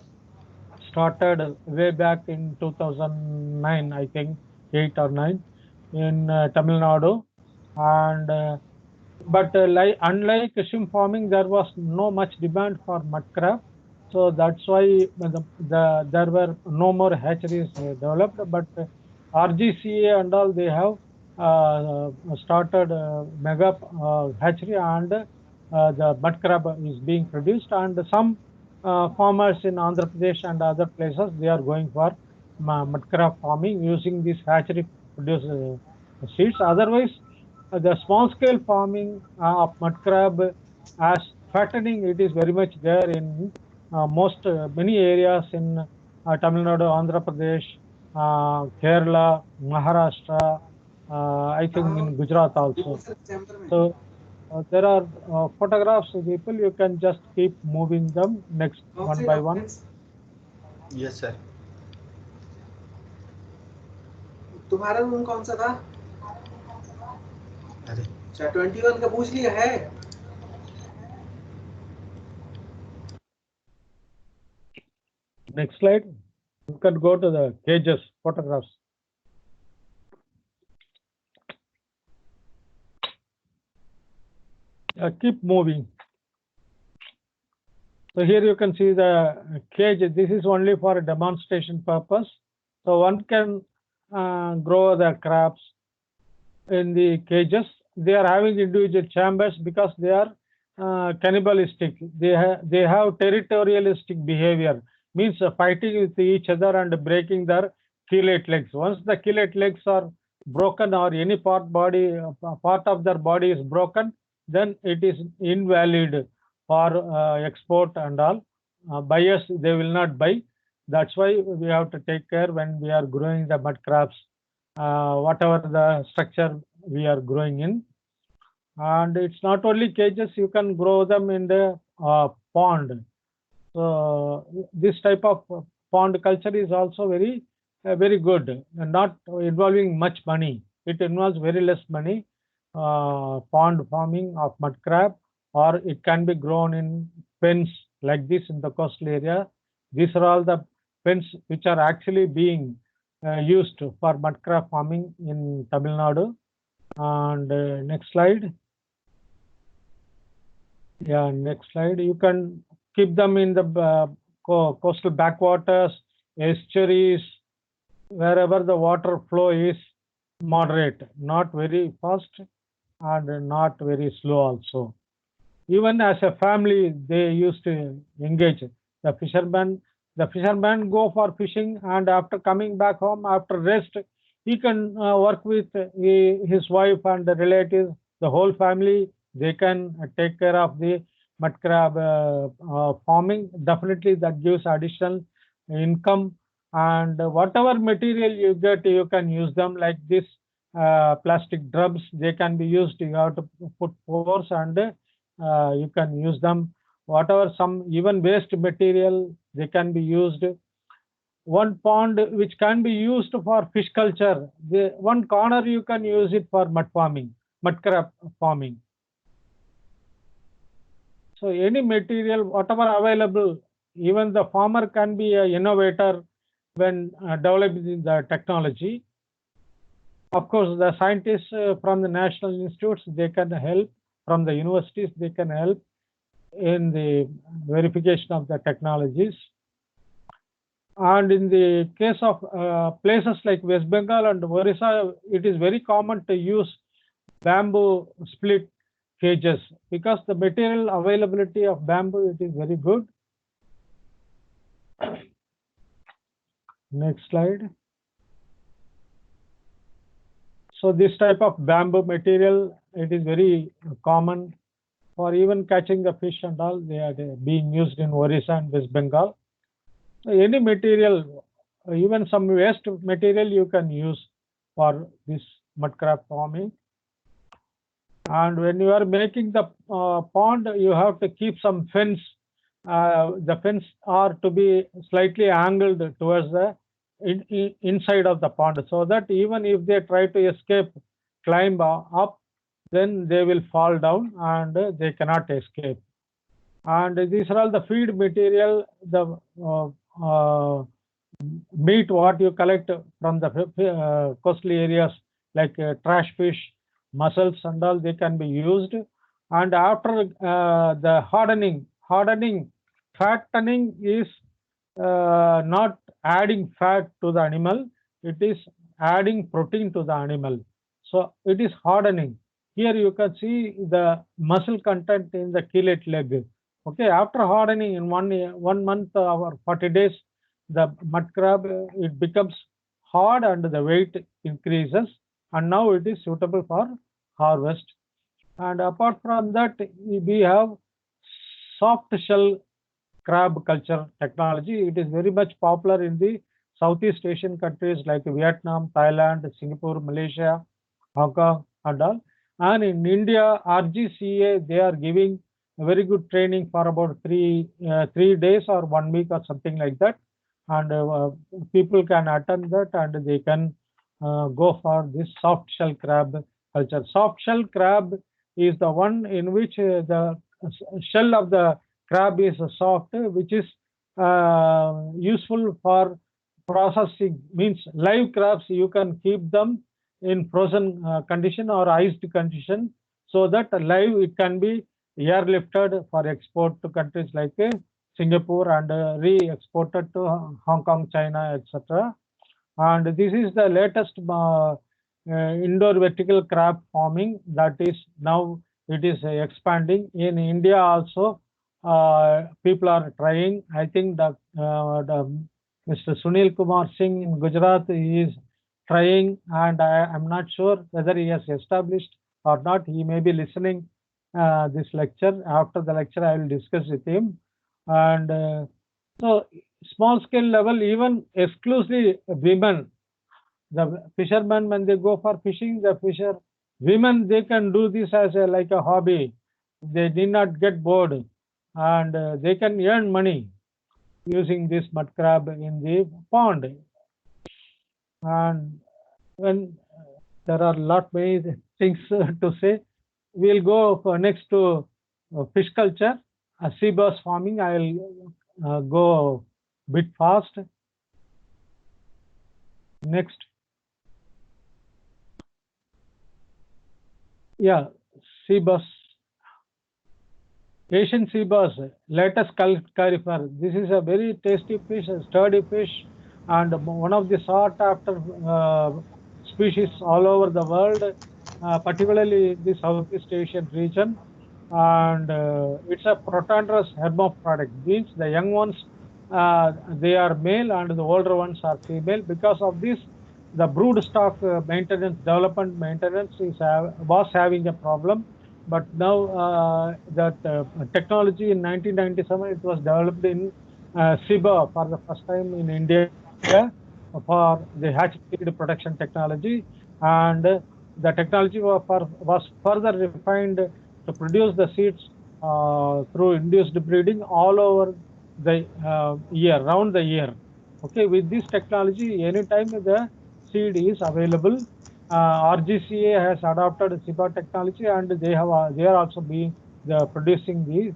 started way back in 2009, I think 8 or 9, in Tamil Nadu. And but unlike shrimp farming, there was no much demand for mud crab. So that's why there were no more hatcheries developed. But RGCA and all, they have started mega hatchery, and the mud crab is being produced. And some farmers in Andhra Pradesh and other places, they are going for mud crab farming using these hatchery produced seeds. Otherwise, the small scale farming of mud crab as fattening, it is very much there in many areas in Tamil Nadu, Andhra Pradesh, Kerala, Maharashtra, I think in Gujarat also. So there are photographs of people, you can just keep moving them next one by one. Yes, sir. तुम्हारा room कौन सा था? अरे 21 का पूछ लिया है? Next slide. You can go to the cages photographs. Keep moving. So here you can see the cage. This is only for a demonstration purpose. So one can grow the crabs in the cages. They are having individual chambers because they are cannibalistic. They have territorialistic behavior, means fighting with each other and breaking their chelate legs. Once the chelate legs are broken or any part of their body is broken, then it is invalid for export and all. Buyers, they will not buy. That's why we have to take care when we are growing the mud crabs, whatever the structure we are growing in. And it's not only cages, you can grow them in the pond. So this type of pond culture is also very good and not involving much money. It involves very less money. Pond farming of mud crab, or it can be grown in pens like this in the coastal area. These are all the pens which are actually being used for mud crab farming in Tamil Nadu. And next slide. Yeah, next slide. You can keep them in the coastal backwaters, estuaries, wherever the water flow is moderate, not very fast and not very slow also. Even as a family, they used to engage. The fishermen go for fishing, and after coming back home, after rest, he can work with his wife and the relatives, the whole family. They can take care of the mud crab farming. Definitely that gives additional income. And whatever material you get, you can use them like this plastic drums. They can be used. You have to put pores and you can use them. Whatever, some even waste material, they can be used. One pond which can be used for fish culture, one corner you can use it for mud crab farming. So any material, whatever available, even the farmer can be an innovator when developing the technology. Of course, the scientists from the national institutes, they can help. From the universities, they can help in the verification of the technologies. And in the case of places like West Bengal and Orissa, it is very common to use bamboo split cages because the material availability of bamboo, it is very good. Next slide. So this type of bamboo material, it is very common for even catching the fish and all. They are being used in Orissa and West Bengal. So any material, even some waste material you can use for this mud crab farming. And when you are making the pond, you have to keep some fence. The fence are to be slightly angled towards the inside of the pond, so that even if they try to escape, climb up, then they will fall down and they cannot escape. And these are all the feed material, the meat what you collect from the coastal areas like trash fish, mussels and all, they can be used. And after the hardening, fattening is not adding fat to the animal, it is adding protein to the animal. So it is hardening. Here you can see the muscle content in the chelate leg. Okay, after hardening in 1 month or 40 days, the mud crab, it becomes hard and the weight increases, and now it is suitable for harvest. And apart from that, we have soft shell crab culture technology. It is very much popular in the Southeast Asian countries like Vietnam, Thailand, Singapore, Malaysia, Hong Kong and all. And in India, RGCA, they are giving a very good training for about 3 days or 1 week or something like that. And people can attend that and they can go for this soft shell crab culture. Soft shell crab is the one in which the shell of the crab is soft, which is useful for processing. Means live crabs, you can keep them in frozen condition or iced condition, so that live it can be airlifted for export to countries like Singapore and re-exported to Hong Kong, China, etc. And this is the latest indoor vertical crab farming that is now it is expanding in India also. People are trying. I think that Mr. Sunil Kumar Singh in Gujarat is trying, and I'm not sure whether he has established or not. He may be listening this lecture. After the lecture, I will discuss with him. And so small scale level, even exclusively women, the fishermen, when they go for fishing, the women, they can do this as like a hobby. They did not get bored, and they can earn money using this mud crab in the pond. And when there are lot many things to say, we'll go for next to fish culture, sea bass farming. I'll go bit fast. Next. Yeah, sea bass. Asian sea bass, Latus carifer. This is a very tasty fish, a sturdy fish, and one of the sought after species all over the world, particularly in the Southeast Asian region. And it's a protandrous hermaphrodite. Means the young ones, they are male, and the older ones are female. Because of this, the brood stock maintenance, development maintenance was having a problem. But now that technology in 1997, it was developed in SIBA for the first time in India for the hatch seed production technology, and the technology was further refined to produce the seeds through induced breeding all over the year, round the year. Okay, with this technology, anytime the seed is available, RGCA has adopted SIBA technology, and they are also producing the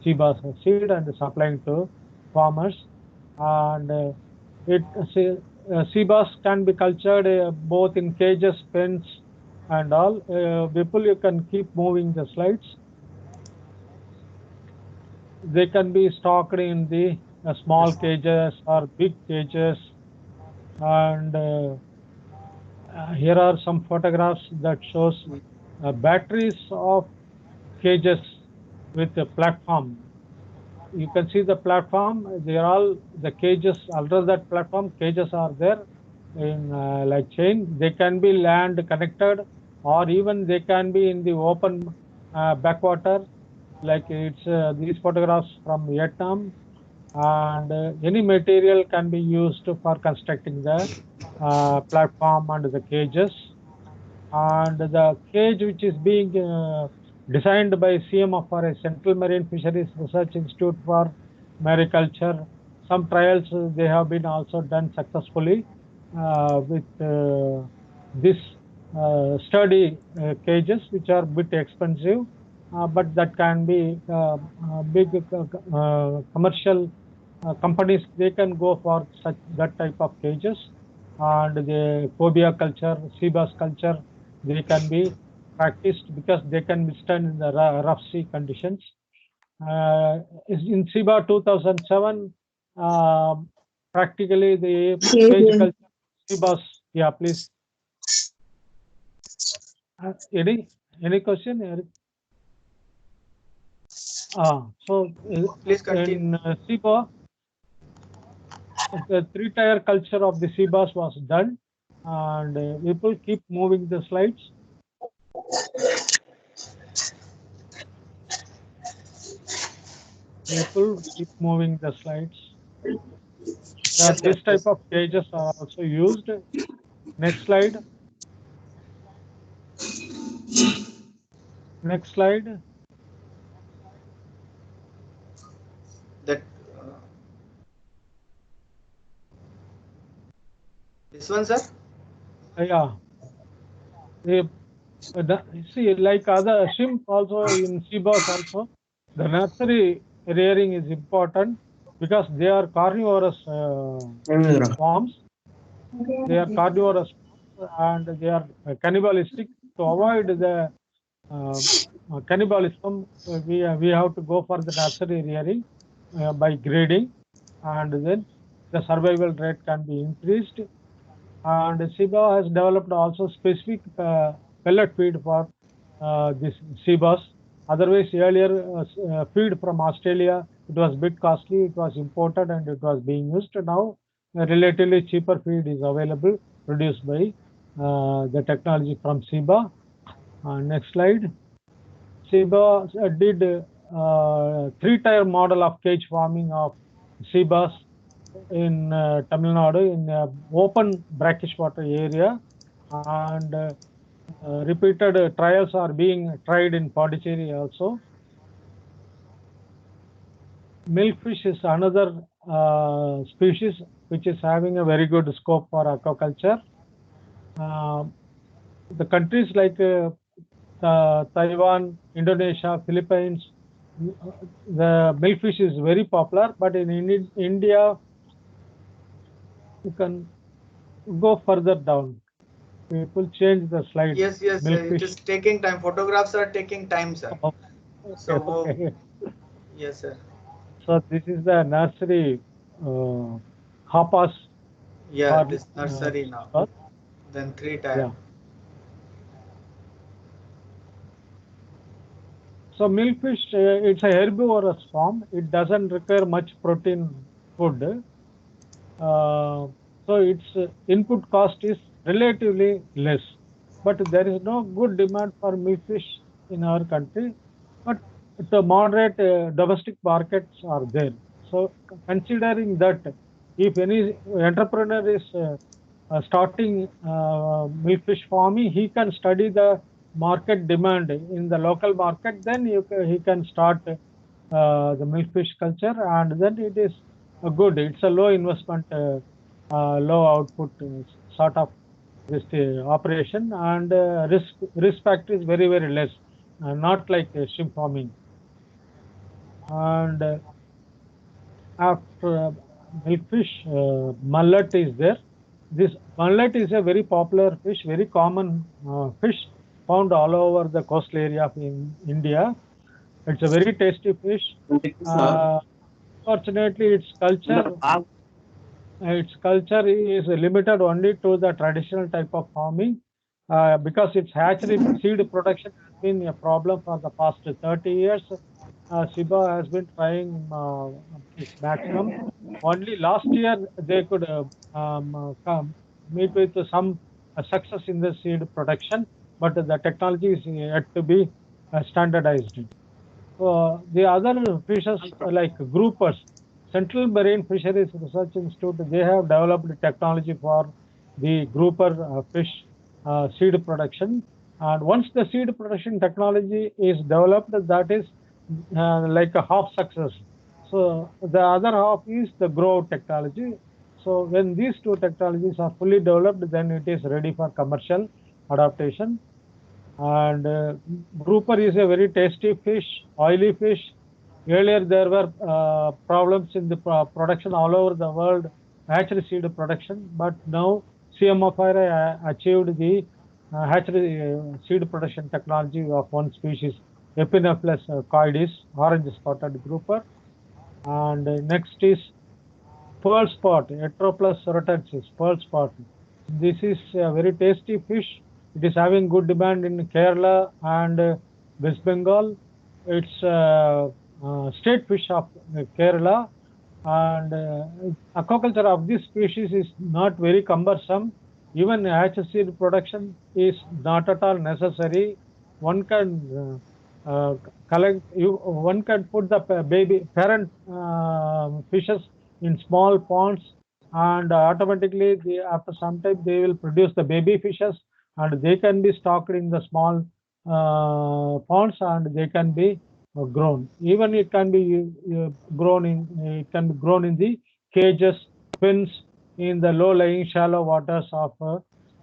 SIBA seed and supplying to farmers. And SIBAs can be cultured both in cages, pens, and all. People, you can keep moving the slides. They can be stocked in the small cages or big cages, and here are some photographs that shows batteries of cages with a platform. You can see the platform. They are all the cages. Under that platform, cages are there in like chain. They can be land connected, or even they can be in the open backwater. Like it's these photographs from Vietnam, and any material can be used for constructing the platform and the cages. And the cage which is being designed by CMFR, Central Marine Fisheries Research Institute for Mariculture. Some trials they have been also done successfully with this sturdy cages, which are a bit expensive, but that can be big commercial companies. They can go for that type of cages. And the cobia culture, sea bass culture, they can be practiced because they can withstand in the rough sea conditions. In SIBA 2007, practically the cage culture, sea bass. Yeah, please. Any question, Eric? So Please continue. in SIBA, the 3-tier culture of the sea bass was done, and people keep moving the slides. People keep moving the slides. Yes, This sir. type of cages are also used. Next slide. Next slide. That this one, sir. Yeah. See, like other shrimp also in sea bass also, the nursery rearing is important because they are carnivorous forms. They are carnivorous and they are cannibalistic. To avoid the cannibalism, we have to go for the nursery rearing. by grading, and then the survival rate can be increased. And SIBA has developed also specific pellet feed for this SIBAs. Otherwise, earlier feed from Australia, it was a bit costly, it was imported and it was being used. Now, relatively cheaper feed is available, produced by the technology from SIBA. Next slide. SIBA did three-tier model of cage farming of SIBAs in Tamil Nadu in open brackish water area, and repeated trials are being tried in Pondicherry also. Milkfish is another species which is having a very good scope for aquaculture. The countries like Taiwan, Indonesia, Philippines, the milkfish is very popular, but in India, you can go further down. People change the slide. Yes, yes, it is taking time. Photographs are taking time, sir. Oh, So, okay. yes, sir. So this is the nursery hoppers. Yeah, for, this nursery now. Then 3-tier. Yeah. So milkfish, it's a herbivorous form. It doesn't require much protein food. So its input cost is relatively less. But there is no good demand for milkfish in our country. But the moderate domestic markets are there. So considering that, if any entrepreneur is starting milkfish farming, he can study the market demand in the local market, then he can start the milkfish culture, and then it is good. It's a low investment, low output sort of this operation, and risk factor is very, very less, not like shrimp farming. And after milkfish, mullet is there. This mullet is a very popular fish, very common fish found all over the coastal area of India. It's a very tasty fish. Fortunately, its culture is limited only to the traditional type of farming, because its hatchery seed production has been a problem for the past 30 years. SIBA has been trying its maximum. Only last year they could meet with some success in the seed production, but the technology is yet to be standardized. The other fishes like groupers, Central Marine Fisheries Research Institute, they have developed technology for the grouper fish seed production. And once the seed production technology is developed, that is like a half success. So the other half is the grow technology. So when these two technologies are fully developed, then it is ready for commercial adaptation. And grouper is a very tasty fish, oily fish. Earlier there were problems in the production all over the world, hatchery seed production, but now CMFR achieved the hatchery seed production technology of one species, Epinephrus coides, orange spotted grouper. And next is pearl spot, Heteroplus rotensis, pearl spot. This is a very tasty fish. It is having good demand in Kerala and West Bengal. It's state fish of Kerala, and aquaculture of this species is not very cumbersome. Even hatchery seed production is not at all necessary. One can one can put the baby parent fishes in small ponds, and automatically after some time they will produce the baby fishes, and they can be stocked in the small ponds, and they can be grown. Even it can be grown in the cages, pens in the low-lying shallow waters of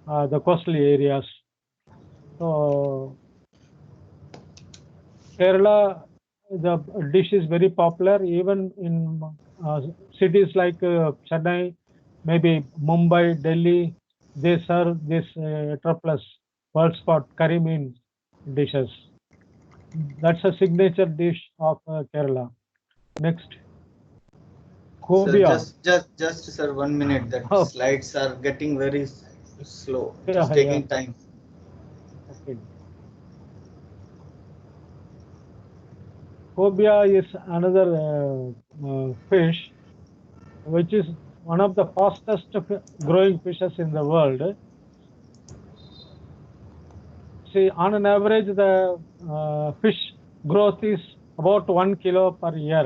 the coastal areas. So Kerala, the dish is very popular even in cities like Chennai, maybe Mumbai, Delhi. They serve this Heteroplus pearl spot curry mean dishes. That's a signature dish of Kerala. Next. Cobia. Just sir, 1 minute. That Oh. slides are getting very slow. It Yeah, is taking yeah. time. Okay. Cobia is another fish, which is one of the fastest growing fishes in the world. See, on an average, the fish growth is about 1 kilo per year.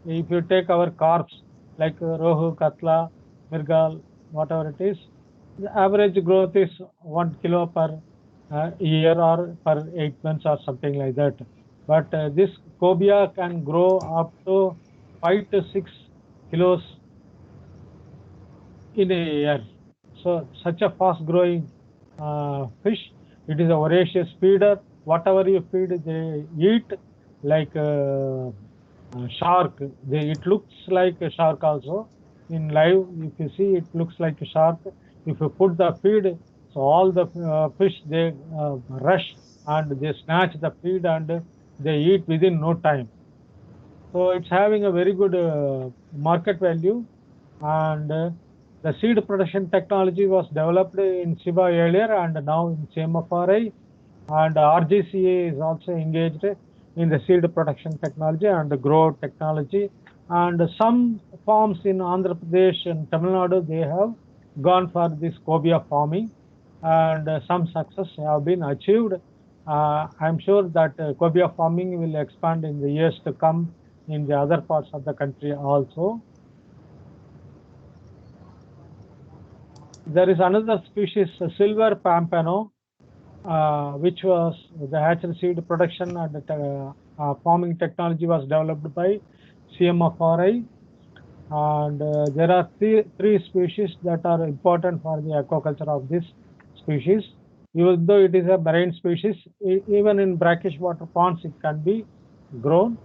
If you take our carps like rohu, katla, mirgal, whatever it is, the average growth is 1 kilo per year or per 8 months or something like that. But this cobia can grow up to 5 to 6 kilos in a year. So such a fast growing fish. It is a voracious feeder. Whatever you feed, they eat, like shark. It looks like a shark also. In live, if you see, it looks like a shark. If you put the feed, so all the fish, they rush and they snatch the feed and they eat within no time. So it's having a very good market value, and the seed production technology was developed in SIBA earlier and now in CMFRI, and RGCA is also engaged in the seed production technology and the grow technology. And some farms in Andhra Pradesh and Tamil Nadu, they have gone for this cobia farming, and some success have been achieved. I'm sure that cobia farming will expand in the years to come in the other parts of the country also. There is another species, silver pampano, which was the hatchery seed production and farming technology was developed by CMFRI. And there are three species that are important for the aquaculture of this species. Even though it is a marine species, even in brackish water ponds, it can be grown.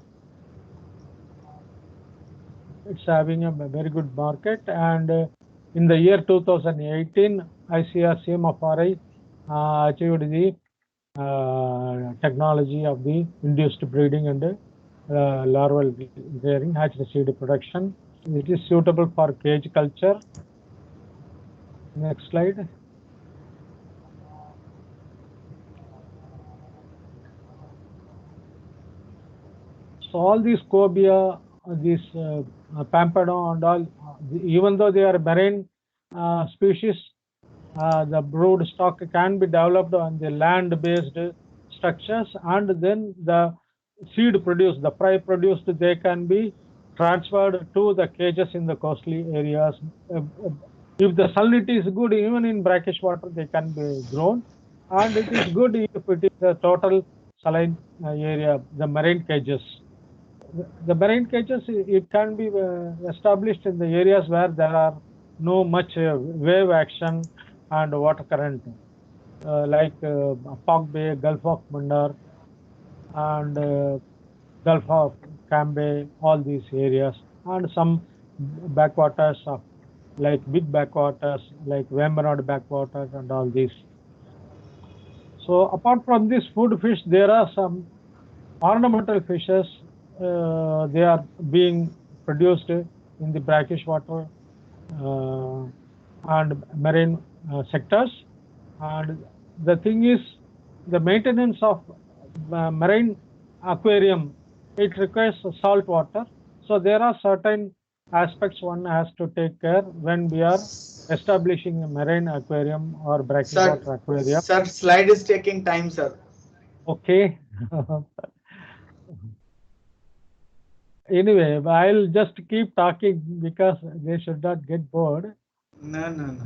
It's having a very good market, and in the year 2018, ICR CMFRI achieved the technology of the induced breeding and larval rearing, hatchery seed production. It is suitable for cage culture. Next slide. So all these cobia, these pampano and all, even though they are marine species, the brood stock can be developed on the land-based structures, and then the seed produced, the fry produced, they can be transferred to the cages in the coastal areas. If the salinity is good, even in brackish water, they can be grown, and it is good if it is a total saline area, the marine cages. The marine cages, it can be established in the areas where there are no much wave action and water current, like Pog Bay, Gulf of Mandar, and Gulf of Cambay, all these areas, and some backwaters of like big backwaters like Vembanad backwaters and all these. So apart from this food fish, there are some ornamental fishes. They are being produced in the brackish water and marine sectors. And the thing is, the maintenance of marine aquarium, it requires salt water. So there are certain aspects one has to take care when we are establishing a marine aquarium or brackish water aquarium. Sir, slide is taking time, sir. Okay. Anyway, I'll just keep talking because they should not get bored. No.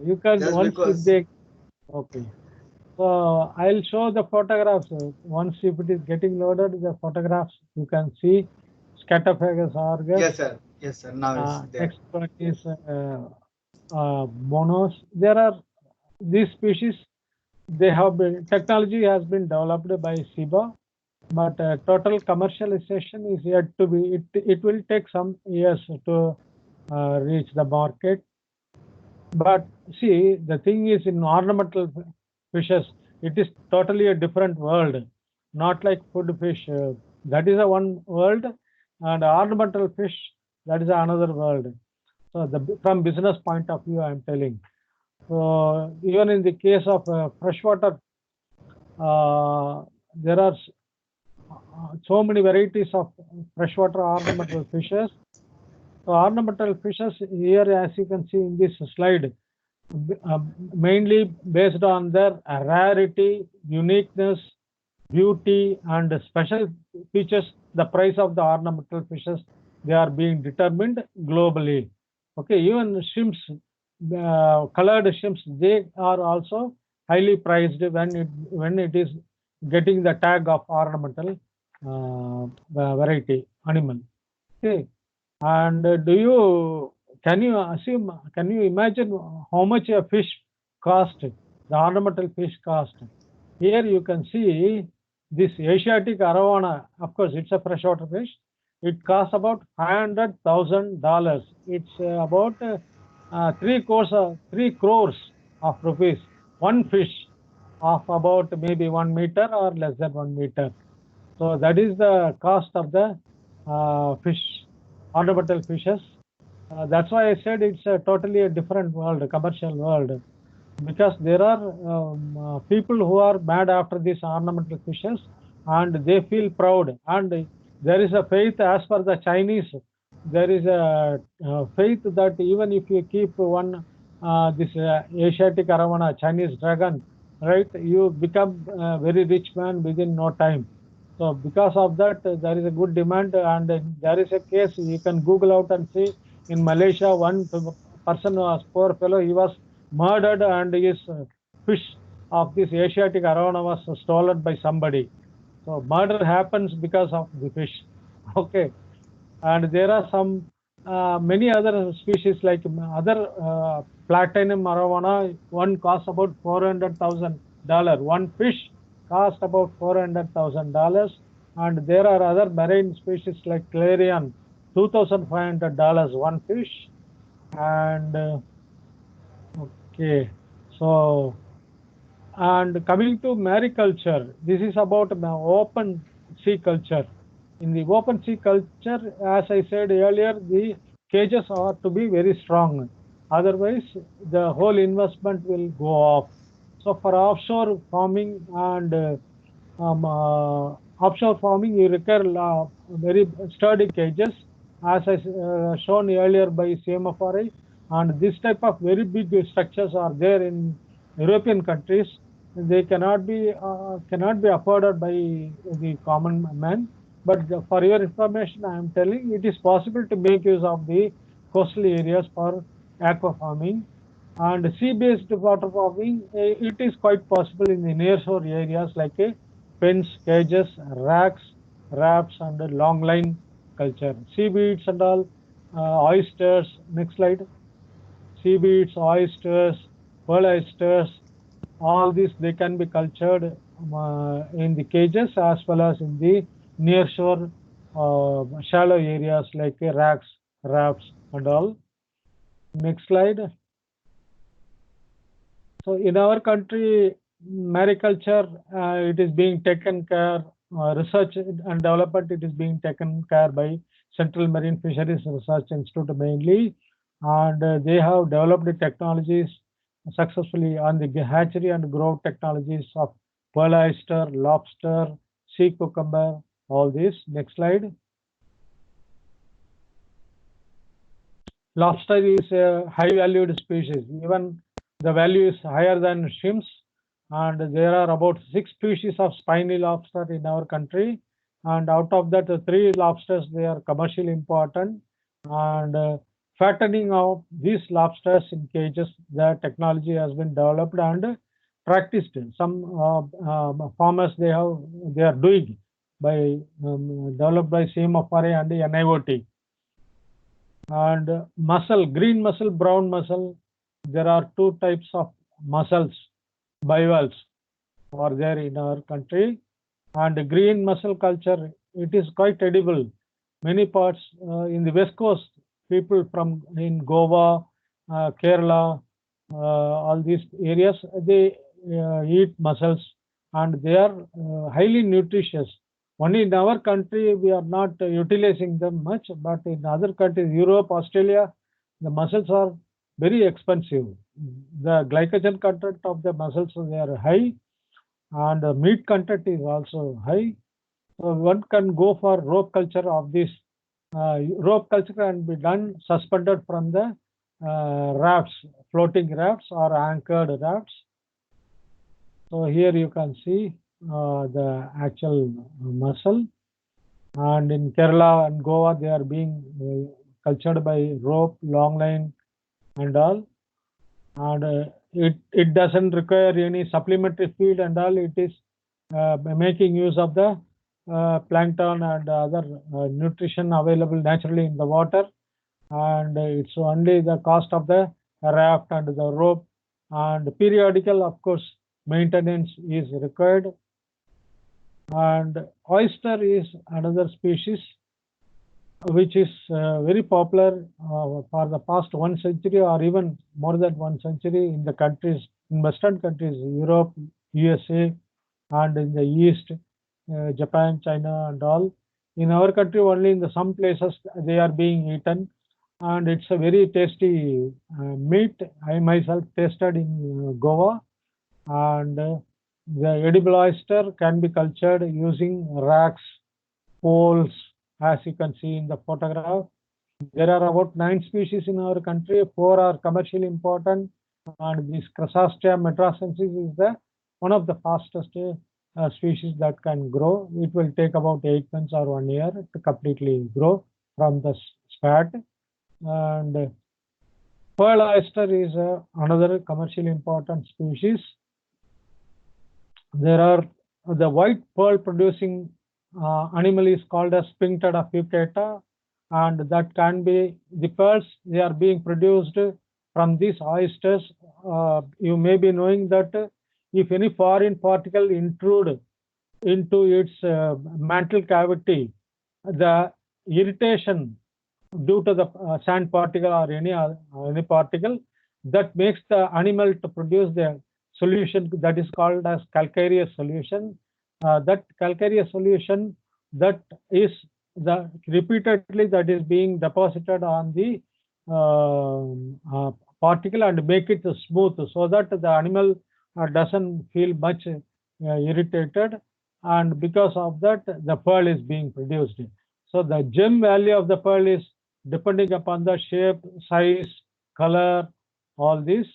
You can Just once because. if they. Okay. So I'll show the photographs. Once if it is getting loaded, the photographs you can see Scatophagus argus. Yes, sir. Now it's there. Next one is monos. There are these species. They have been, technology has been developed by SIBA, but total commercialization is yet to be. It will take some years to reach the market. But see, the thing is, in ornamental fishes, it is totally a different world, not like food fish. That is a one world, and ornamental fish, That is another world. So from business point of view, I am telling. So even in the case of freshwater, there are so many varieties of freshwater ornamental fishes. So ornamental fishes here, as you can see in this slide, mainly based on their rarity, uniqueness, beauty, and special features, the price of the ornamental fishes, they are being determined globally. Okay, even shrimps, colored shrimps, they are also highly priced when it is getting the tag of ornamental variety animal. Okay, and can you imagine how much a fish cost, the ornamental fish cost? Here you can see this Asiatic arowana. Of course, it's a freshwater fish. It costs about $500,000. It's about 3 crores of rupees. One fish of about maybe 1 meter or less than 1 meter. So that is the cost of the fish, ornamental fishes. That's why I said it's totally a different world, a commercial world, because there are people who are mad after these ornamental fishes, and they feel proud. And there is a faith, as per the Chinese, there is a faith that even if you keep one this Asiatic arowana, Chinese dragon, right, you become a very rich man within no time. So because of that, there is a good demand, and there is a case you can Google out and see. In Malaysia, one person was poor fellow, he was murdered, and his fish of this Asiatic arowana was stolen by somebody. So murder happens because of the fish. Okay, and there are some many other species like other platinum arowana. One costs about $400,000. One fish cost about $400,000, and there are other marine species like Clarion, $2,500 one fish. And okay, so, and coming to mariculture, this is about open sea culture. In the open sea culture, as I said earlier, the cages are to be very strong. Otherwise, the whole investment will go off. So for offshore farming and offshore farming, you require very sturdy cages, as I shown earlier by CMFRI. And this type of very big structures are there in European countries. They cannot be afforded by the common man. But for your information, I am telling it is possible to make use of the coastal areas for aqua farming. And sea-based water farming, it is quite possible in the nearshore areas like pens, cages, racks, rafts, and long line culture. Seaweeds and all, oysters. Next slide. Seaweeds, oysters, pearl oysters, all these, they can be cultured in the cages as well as in the nearshore shallow areas like racks, rafts, and all. Next slide. So in our country, mariculture, it is being taken care, research and development, it is being taken care by Central Marine Fisheries Research Institute mainly, and they have developed the technologies successfully on the hatchery and growth technologies of pearl oyster, lobster, sea cucumber, all this. Next slide. Lobster is a high valued species. Even the value is higher than shrimps, and there are about 6 species of spiny lobster in our country, and out of that 3 lobsters, they are commercially important. And fattening of these lobsters in cages, the technology has been developed and practiced. Some farmers, they are doing by developed by CMFRA and the NIOT. And mussel, green mussel, brown mussel, there are 2 types of mussels, bivalves are there in our country. And green mussel culture, it is quite edible. Many parts in the west coast, people from in Goa, Kerala, all these areas, they eat mussels, and they are highly nutritious. Only in our country, we are not utilizing them much, but in other countries, Europe, Australia, the mussels are very expensive. The glycogen content of the mussels, they are high, and the meat content is also high. So one can go for rope culture of this. Rope culture can be done suspended from the rafts, floating rafts or anchored rafts. So here you can see the actual mussel, and in Kerala and Goa they are being cultured by rope, long line and all, and it doesn't require any supplementary feed and all. It is making use of the plankton and other nutrition available naturally in the water, and it's only the cost of the raft and the rope, and periodical, of course, maintenance is required. And oyster is another species which is very popular for the past 1 century or even more than 1 century in the countries, in Western countries, Europe, USA, and in the East, Japan, China, and all. In our country, only in some places they are being eaten, and it's a very tasty meat. I myself tasted in Goa, and the edible oyster can be cultured using racks, poles, as you can see in the photograph. There are about 9 species in our country. 4 are commercially important, and this Chrysostom metracensis is the one of the fastest species that can grow. It will take about 8 months or 1 year to completely grow from the spat. And pearl oyster is another commercially important species. There are the white pearl producing animal is called as Sphinctera fucata, and that can be the pearls. They are being produced from these oysters. You may be knowing that if any foreign particle intrude into its mantle cavity, the irritation due to the sand particle or any particle, that makes the animal to produce the solution that is called as calcareous solution. That calcareous solution, that is the repeatedly that is being deposited on the particle and make it smooth, so that the animal doesn't feel much irritated, and because of that the pearl is being produced. So the gem value of the pearl is depending upon the shape, size, color, all these.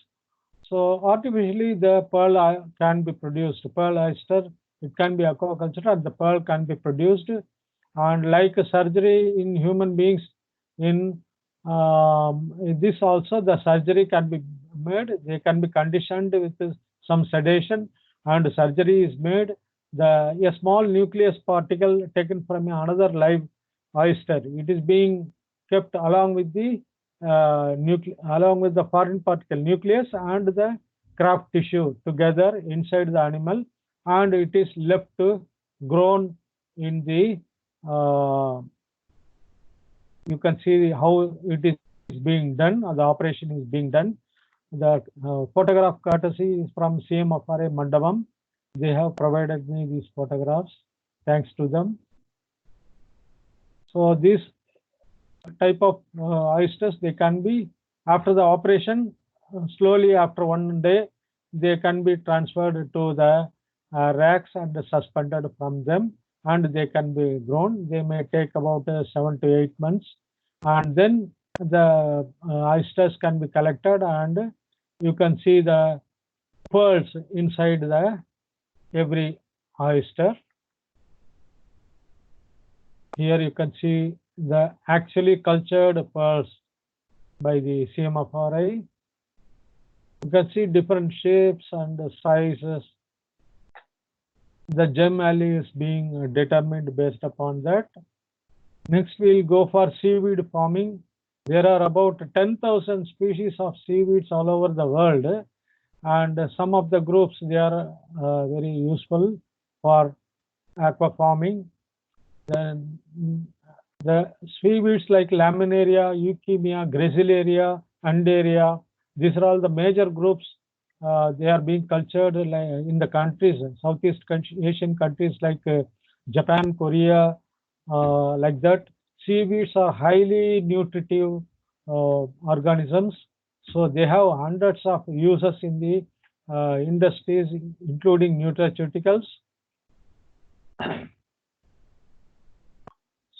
So artificially the pearl can be produced. Pearl oyster, it can be aquaculture, and the pearl can be produced. And like surgery in human beings, in this also the surgery can be made. They can be conditioned with some sedation, and surgery is made. A small nucleus particle taken from another live oyster, it is being kept along with the foreign particle nucleus and the graft tissue together inside the animal, and it is left to grown in the you can see how it is being done, the operation is being done. The photograph courtesy is from CMFRA Mandapam. They have provided me these photographs. Thanks to them. So this type of oysters, they can be, after the operation, slowly after 1 day, they can be transferred to the racks and suspended from them, and they can be grown. They may take about 7 to 8 months, and then the oysters can be collected, and you can see the pearls inside every oyster. Here you can see the actually cultured pearls by the CMFRA. You can see different shapes and sizes. The gem value is being determined based upon that. Next, we'll go for seaweed farming. There are about 10,000 species of seaweeds all over the world, and some of the groups, they are very useful for aqua farming. Then the seaweeds like Laminaria, Euchemia, Gracilaria, Undaria, these are all the major groups. They are being cultured in the countries, Southeast Asian countries like Japan, Korea, like that. Seaweeds are highly nutritive organisms, so they have hundreds of uses in the industries, including nutraceuticals.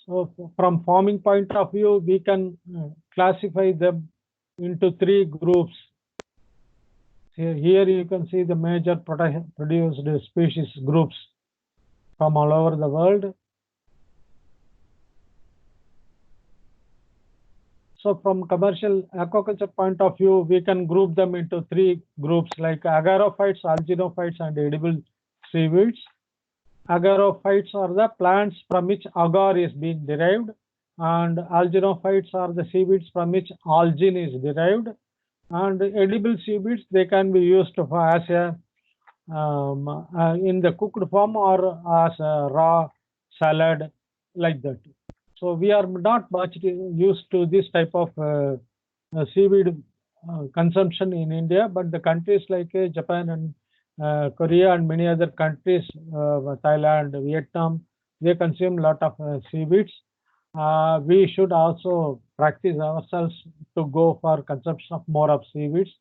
So from farming point of view, we can classify them into 3 groups. Here you can see the major produced species groups from all over the world. So from commercial aquaculture point of view, we can group them into 3 groups like agarophytes, alginophytes, and edible seaweeds. Agarophytes are the plants from which agar is being derived, and alginophytes are the seaweeds from which algin is derived. And edible seaweeds, they can be used for as a in the cooked form or as a raw salad, like that. So we are not much used to this type of seaweed consumption in India, but the countries like Japan and Korea and many other countries, Thailand, Vietnam, they consume a lot of seaweeds. We should also practice ourselves to go for consumption of more of seaweeds.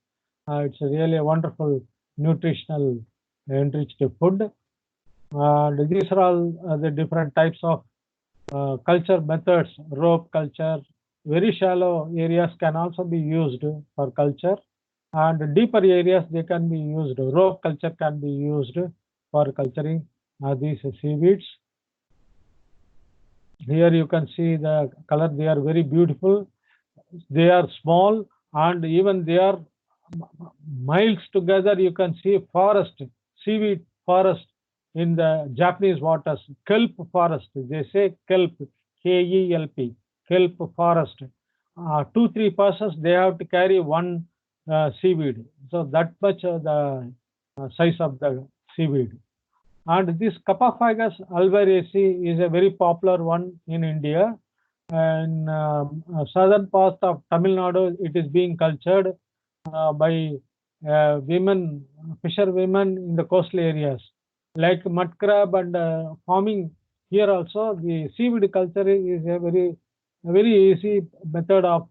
It's really a wonderful nutritional enriched food. And these are all the different types of culture methods. Rope culture, very shallow areas can also be used for culture, and deeper areas they can be used. Rope culture can be used for culturing these seaweeds. Here you can see the color, they are very beautiful. They are small, and even they are miles together. You can see forest, seaweed forest in the Japanese waters, kelp forest. They say kelp, K-E-L-P, kelp forest. 2-3 persons, they have to carry one seaweed. So that much the size of the seaweed. And this Capophagus alvarezi is a very popular one in India. And southern part of Tamil Nadu, it is being cultured by women, fisher women in the coastal areas, like mud crab and farming. Here also, the seaweed culture is a very easy method of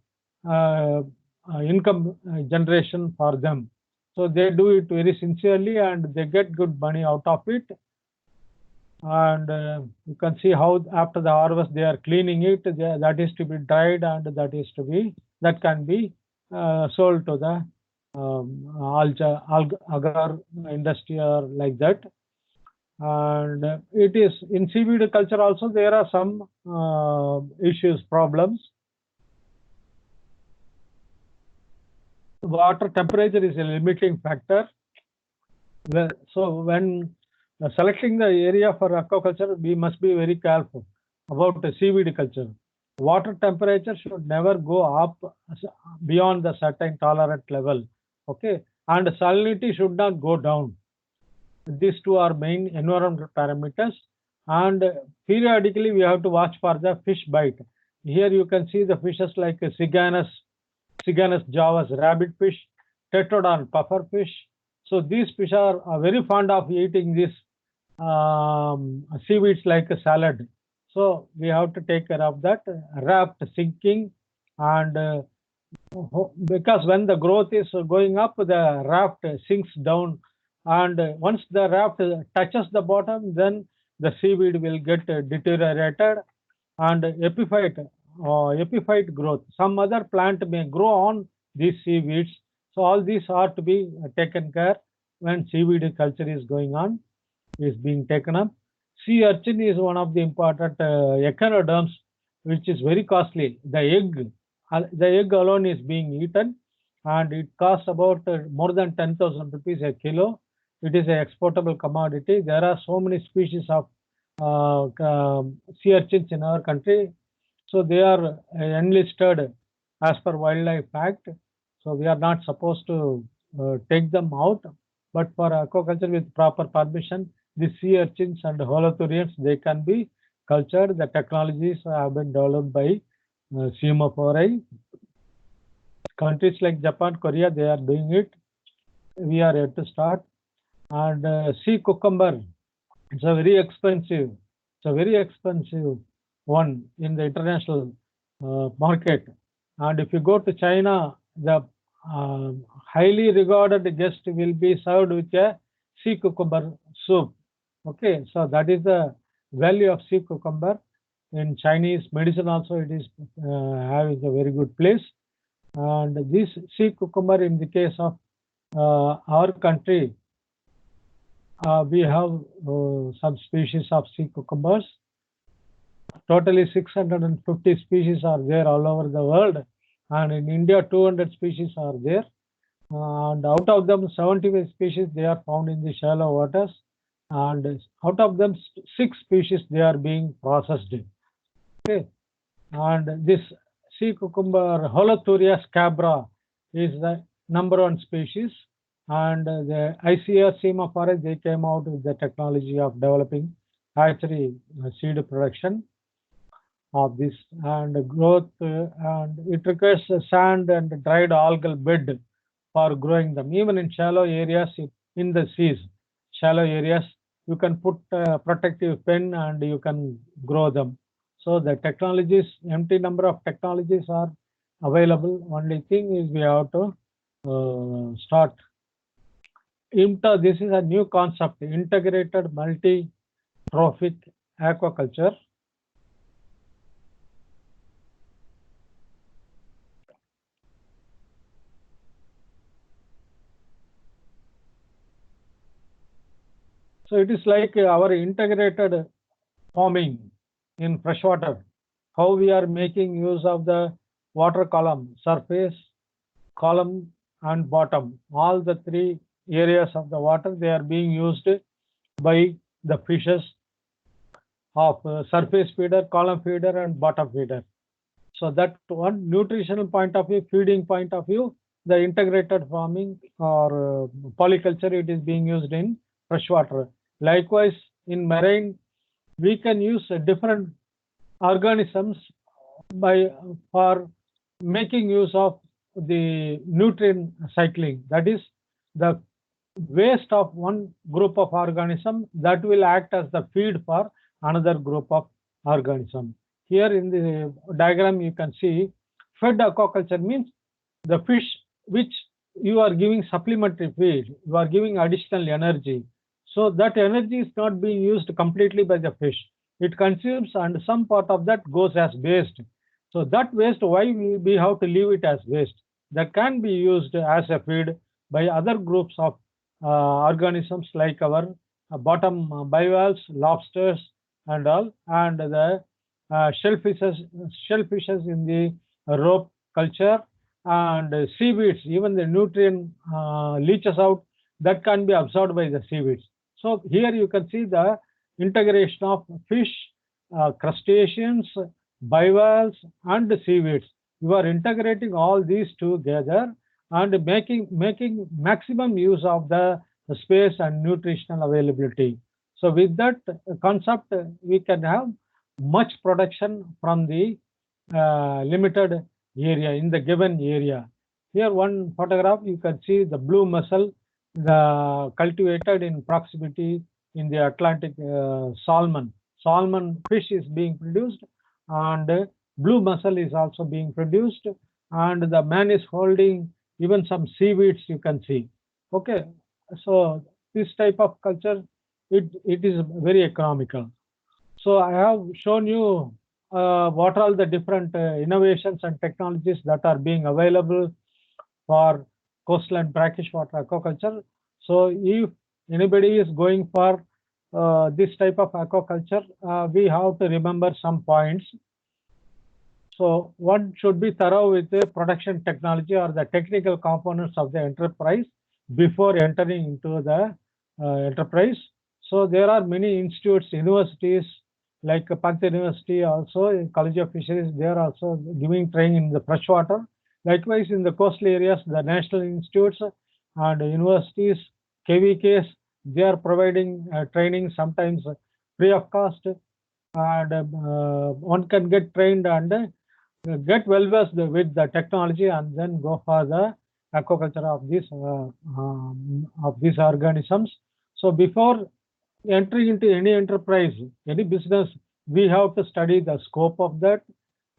income generation for them. So they do it very sincerely and they get good money out of it. And you can see how after the harvest they are cleaning it. That is to be dried, and that can be sold to the agar industry or like that. And it is in seaweed culture also there are some issues, problems. Water temperature is a limiting factor. So when selecting the area for aquaculture, we must be very careful about the seaweed culture. Water temperature should never go up beyond the certain tolerant level. Okay, and salinity should not go down. These two are main environmental parameters. And periodically we have to watch for the fish bite. Here you can see the fishes like Siganus javus, rabbit fish, Tetrodon, pufferfish. So these fish are very fond of eating these seaweeds like a salad. So we have to take care of that. Raft sinking, and because when the growth is going up, the raft sinks down, and once the raft touches the bottom, then the seaweed will get deteriorated. And epiphyte growth, some other plant may grow on these seaweeds. So all these are to be taken care when seaweed culture is going on, is being taken up. Sea urchin is one of the important echinoderms, which is very costly. The egg alone is being eaten, and it costs about more than 10,000 rupees a kilo. It is an exportable commodity. There are so many species of sea urchins in our country. So they are enlisted as per Wildlife Act. So we are not supposed to take them out. But for aquaculture with proper permission, the sea urchins and holothurians, they can be cultured. The technologies have been developed by CMFRI. Countries like Japan, Korea, they are doing it. We are yet to start. And sea cucumber, it's a very expensive. It's a very expensive one in the international market. And if you go to China, the highly regarded guest will be served with a sea cucumber soup. Okay, so that is the value of sea cucumber. In Chinese medicine also it is having a very good place. And this sea cucumber, in the case of our country, we have some species of sea cucumbers. Totally 650 species are there all over the world, and in India 200 species are there. And out of them, 75 species they are found in the shallow waters, and out of them 6 species they are being processed. Okay, and this sea cucumber Holothuria scabra is the #1 species, and the ICAR SEMA Forest they came out with the technology of developing hatchery seed production of this and growth, and it requires sand and dried algal bed for growing them. Even in shallow areas in the seas, shallow areas, you can put protective pen and you can grow them. So the technologies, empty number of technologies are available. Only thing is we have to start. This is a new concept, integrated multi-trophic aquaculture. So it is like our integrated farming in freshwater, how we are making use of the water column, surface, column and bottom. All the 3 areas of the water, they are being used by the fishes of surface feeder, column feeder and bottom feeder. So that one nutritional point of view, feeding point of view, the integrated farming or polyculture, it is being used in freshwater. Likewise, in marine, we can use different organisms for making use of the nutrient cycling. That is, the waste of one group of organism that will act as the feed for another group of organism. Here in the diagram, you can see fed aquaculture means the fish which you are giving supplementary feed, you are giving additional energy. So that energy is not being used completely by the fish. It consumes and some part of that goes as waste. So that waste, why we have to leave it as waste? That can be used as a feed by other groups of organisms like our bottom bivalves, lobsters and all, and the shellfishes in the rope culture, and seaweeds, even the nutrient leaches out, that can be absorbed by the seaweeds. So here you can see the integration of fish, crustaceans, bivalves and seaweeds. You are integrating all these together and making maximum use of the space and nutritional availability. So with that concept, we can have much production from the limited area in the given area. Here one photograph, you can see the blue mussel, the cultivated in proximity in the Atlantic salmon. Salmon fish is being produced and blue mussel is also being produced, and the man is holding even some seaweeds you can see. Okay, so this type of culture, it is very economical. So I have shown you what are the different innovations and technologies that are being available for coastal and brackish water aquaculture. So if anybody is going for this type of aquaculture, we have to remember some points. So one should be thorough with the production technology or the technical components of the enterprise before entering into the enterprise. So there are many institutes, universities like Pant University, also College of Fisheries, they are also giving training in the freshwater. Likewise, in the coastal areas, the national institutes and universities, KVKs, they are providing training sometimes free of cost, and one can get trained and get well versed with the technology and then go for the aquaculture of these organisms. So before entering into any enterprise, any business, we have to study the scope of that,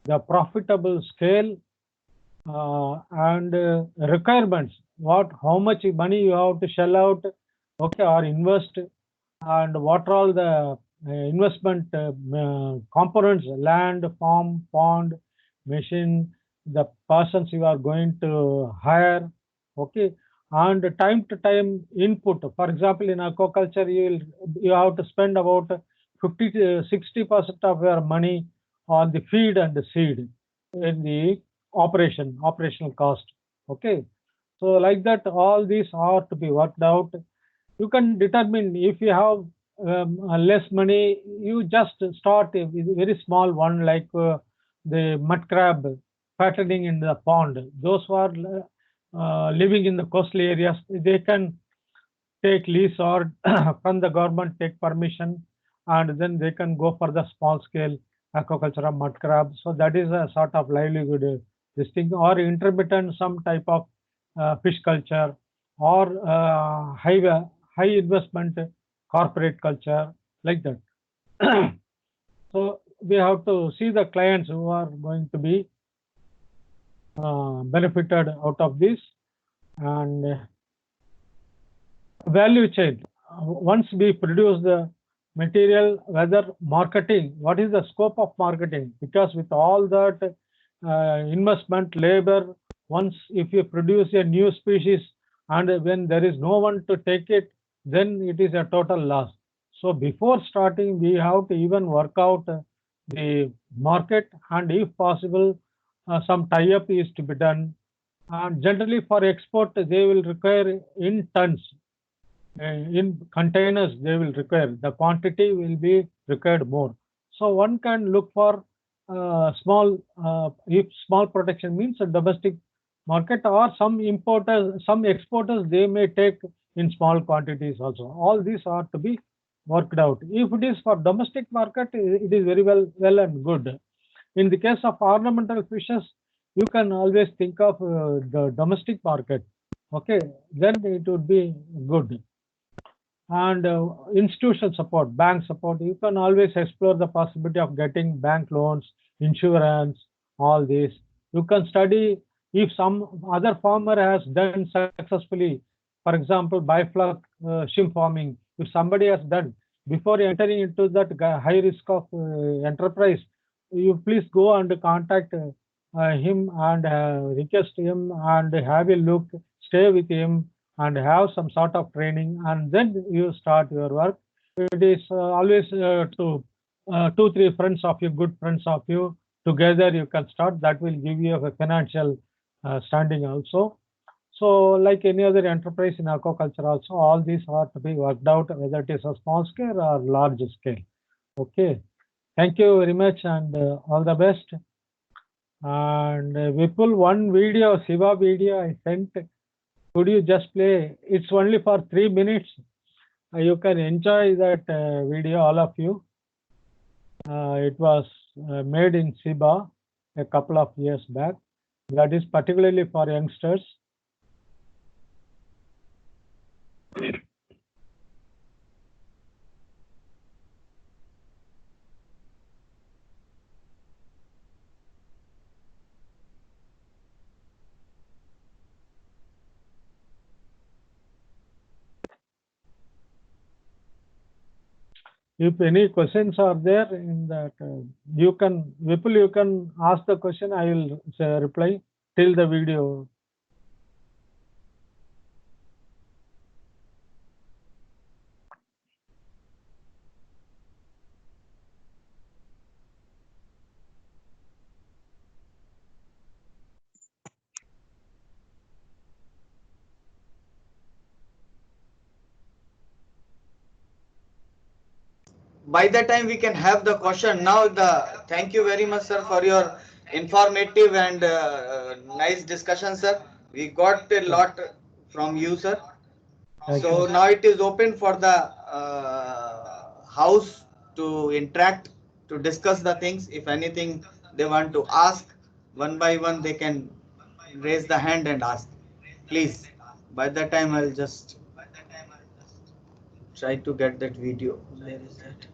the profitable scale, and requirements. How much money you have to shell out, okay, or invest, and what are all the investment components: land, farm, pond, machine, the persons you are going to hire, okay, and time to time input. For example, in aquaculture, you have to spend about 50 to 60% of your money on the feed and the seed in the operational cost. Okay, so like that, all these are to be worked out. You can determine if you have less money, you just start a very small one, like the mud crab fattening in the pond. Those who are living in the coastal areas, they can take lease or from the government take permission, and then they can go for the small scale aquaculture of mud crab. So that is a sort of livelihood, this thing, or intermittent some type of fish culture, or high investment corporate culture, like that. So we have to see the clients who are going to be benefited out of this. And value chain. Once we produce the material, whether marketing, what is the scope of marketing? Because with all that investment, labor, once if you produce a new species and when there is no one to take it, then it is a total loss. So before starting, we have to even work out the market, and if possible, some tie-up is to be done. And generally for export, they will require in tons. In containers, they will require, the quantity will be required more. So one can look for small, if small production means a domestic market, or some importers, some exporters, they may take in small quantities also. All these are to be worked out. If it is for domestic market, it is very well and good. In the case of ornamental fishes, you can always think of the domestic market. Okay, then it would be good. And institutional support, bank support, you can always explore the possibility of getting bank loans, insurance, all this. You can study if some other farmer has done successfully, for example, bifloc shrimp farming. If somebody has done, before entering into that high risk of enterprise, you please go and contact him and request him and have a look, stay with him and have some sort of training, and then you start your work. It is always two, 3 friends of you, good friends of you, together you can start. That will give you a financial standing also. So like any other enterprise in aquaculture also, all these are to be worked out, whether it is a small scale or large scale. Okay. Thank you very much, and all the best. And Vipul, one video, Shiva video I sent. Could you just play? It's only for 3 minutes. You can enjoy that video, all of you. It was made in Shiba a couple of years back. That is particularly for youngsters. If any questions are there in that, you can, Vipul, you can ask the question. I will reply till the video. By the time we can have the question. Now thank you very much, sir, for your informative and nice discussion, sir. We got a lot from you, sir. So now it is open for the house to interact, to discuss the things. If anything they want to ask, one by one they can raise the hand and ask. Please. By that time I'll just try to get that video. Where is that?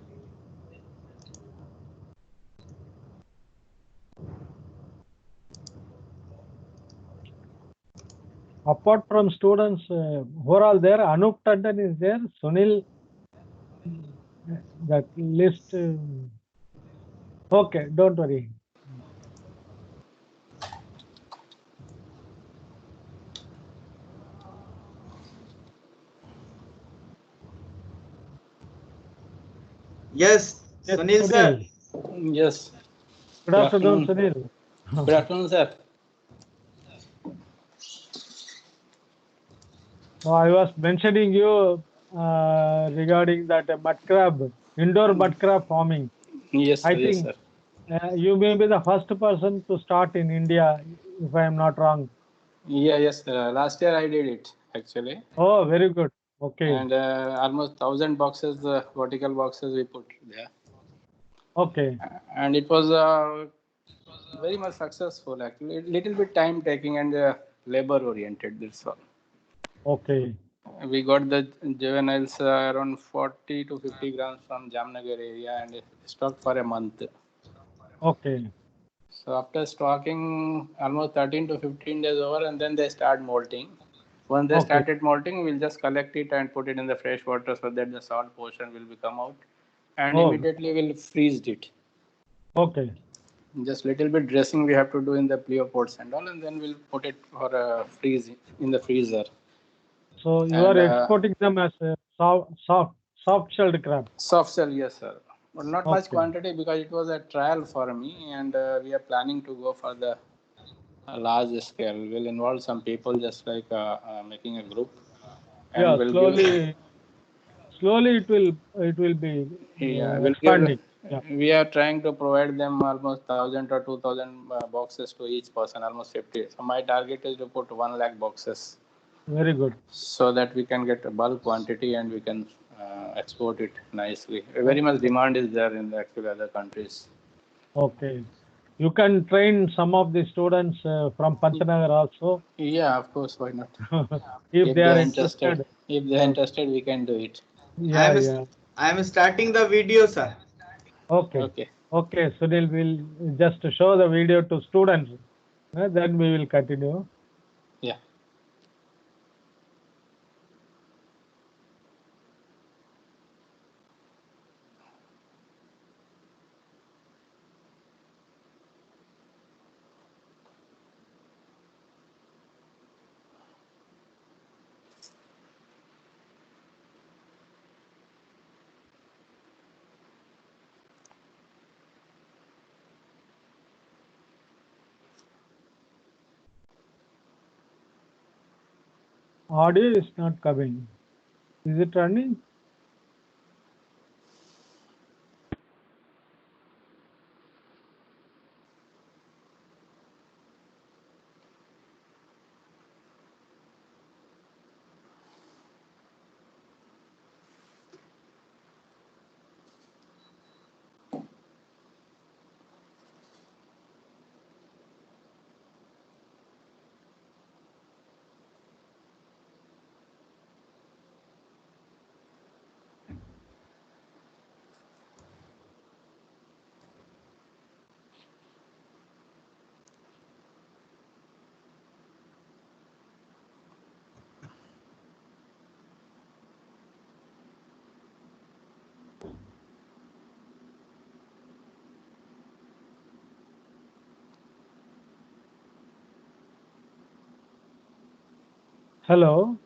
Apart from students, who are all there? Anup Tandon is there. Sunil, that list. Okay, don't worry. Yes, Yes, Sunil sir. Yes. Good afternoon, Sunil. Good afternoon, sir. So I was mentioning you regarding that mud crab, indoor mud crab farming. Yes, I sir. Yes, think sir. you may be the first person to start in India, if I am not wrong. Yes, sir. Last year I did it actually, Oh, very good. Okay. and almost 1,000 boxes, vertical boxes we put there, Okay. and it was very much successful. Actually, little bit time taking and labor oriented. That's all. Okay. We got the juveniles around 40 to 50 grams from Jamnagar area and stocked for a month. Okay. So after stocking almost 13 to 15 days over, and then they start molting. Once they Okay. started molting, we'll just collect it and put it in the fresh water so that the salt portion will come out, and Oh. immediately we'll freeze it. Okay. Just little bit dressing we have to do in the pleopods and all, and then we'll put it for a freeze in the freezer. So you And, are exporting them as a soft-shelled crab. Soft shell, yes, sir. But not much Okay. quantity because it was a trial for me, and we are planning to go for the large scale. We'll involve some people, just like making a group, and Yeah, we'll slowly it will be we'll give. expanding. Yeah. We are trying to provide them almost 1,000 or 2,000 boxes to each person, almost 50. So my target is to put 1 lakh boxes, Very good. so that we can get a bulk quantity and we can export it nicely. Very much demand is there in the actual other countries. Okay. You can train some of the students from Pantanagar also. Yeah, of course, why not? If they they are are interested, interested. if they are interested, we can do it. Yeah, yeah. I am starting the video, sir. Okay. Okay. Okay, Sunil will just show the video to students. Then we will continue. Yeah. Audio is not coming. Is it running? Hello.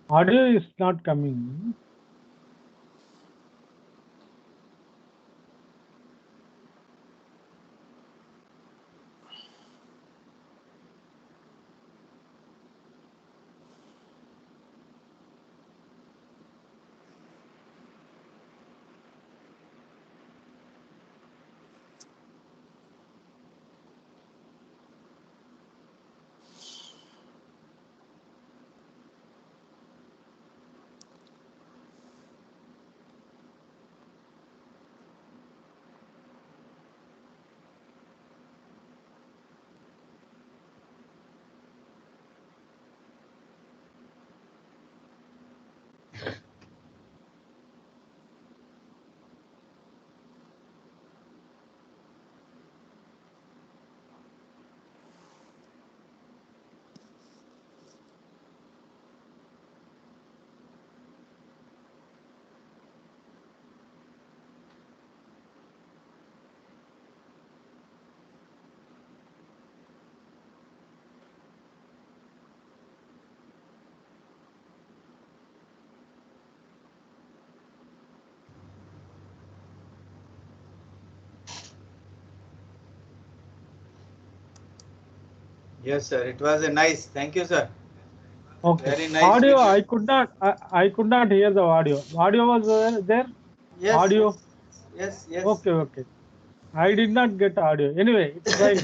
Audio is not coming. Yes, sir. It was a nice. Thank you, sir. Okay. Very nice Audio, video. I could not hear the audio. Audio was there? Yes. Audio? Yes. Yes. Okay. I did not get audio. Anyway, it's fine.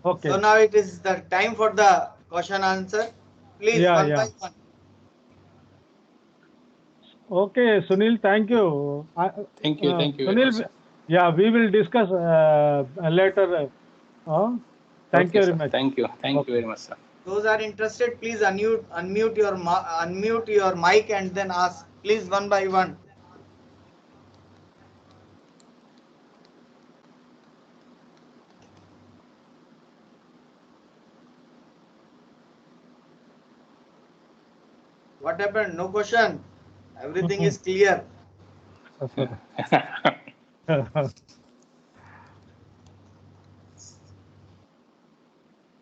Okay. So now it is the time for the question answer. Please, Yeah, one yeah. by one. Okay, Sunil, thank you. Thank you very Sunil, much. yeah, we will discuss later. Thank you very much. Thank you very much, sir. Those are interested, please unmute your mic and then ask. Please, one by one. What happened? No question. Everything is clear.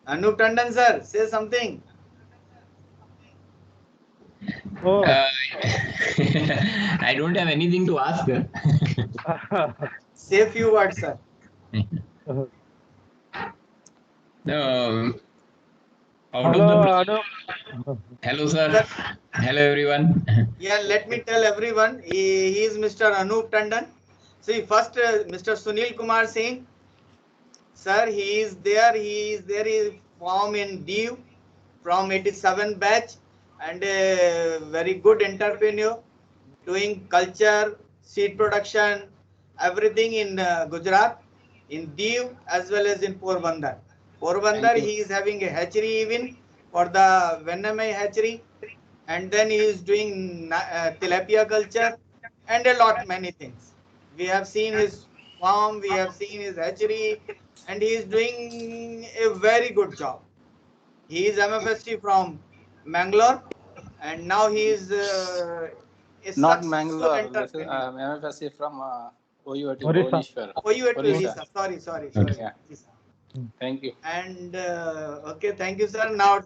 Anup Tandon sir, say something. Oh. I don't have anything to ask. Say a few words, sir. Hello, sir. Hello, everyone. Yeah, let me tell everyone. He is Mr. Anup Tandon. See, first Mr. Sunil Kumar Singh. Sir, he is there. He is from in DU from 87 batch and a very good entrepreneur doing culture, seed production, everything in Gujarat, in Diu as well as in Porbandar. Porbandar, he is having a hatchery even for the Venamai hatchery, and then he is doing tilapia culture and a lot many things. We have seen his farm, we have seen his hatchery, and he is doing a very good job. He is MFSC from Mangalore, and now he is not Mangalore. This is MFSC from OUT Bhubaneswar. OUT sorry. Yeah. Thank you. And okay, thank you, sir. Now,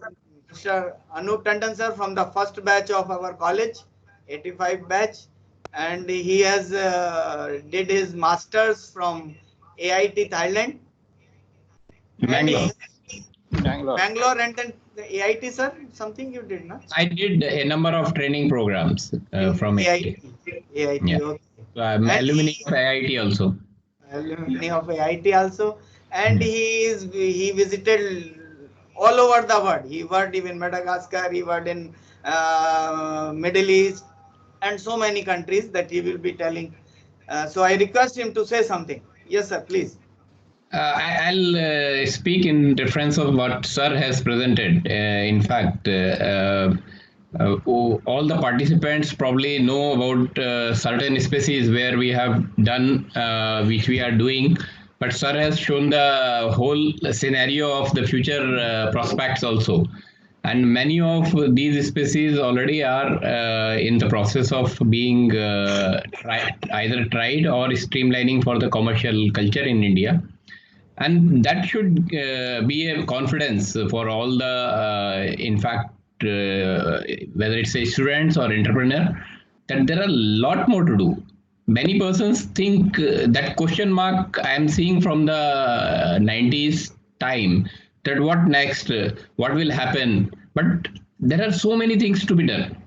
Mr. Anup Tandon, sir, from the first batch of our college, 85 batch, and he has did his masters from AIT Thailand. Bangalore and then the AIT, sir, something you did, no? I did a number of training programs from AIT. AIT, Yeah. okay. So I'm alumni of AIT also. Alumni of AIT also, and he visited all over the world. He worked in Madagascar, he worked in Middle East, and so many countries that he will be telling. So I request him to say something. Yes, sir, please. I'll speak in reference of what sir has presented. In fact, all the participants probably know about certain species where we have done, which we are doing. But sir has shown the whole scenario of the future prospects also. And many of these species already are in the process of being either tried or streamlining for the commercial culture in India. And that should be a confidence for all the, in fact, whether it's a students or entrepreneur, that there are a lot more to do. Many persons think that question mark I am seeing from the 90s time, that what next, what will happen? But there are so many things to be done.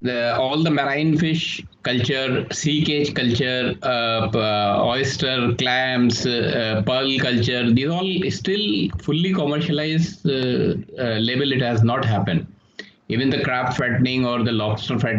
All the marine fish culture, sea cage culture, oyster, clams, pearl culture, these all still fully commercialized level. It has not happened. Even the crab fattening or the lobster fattening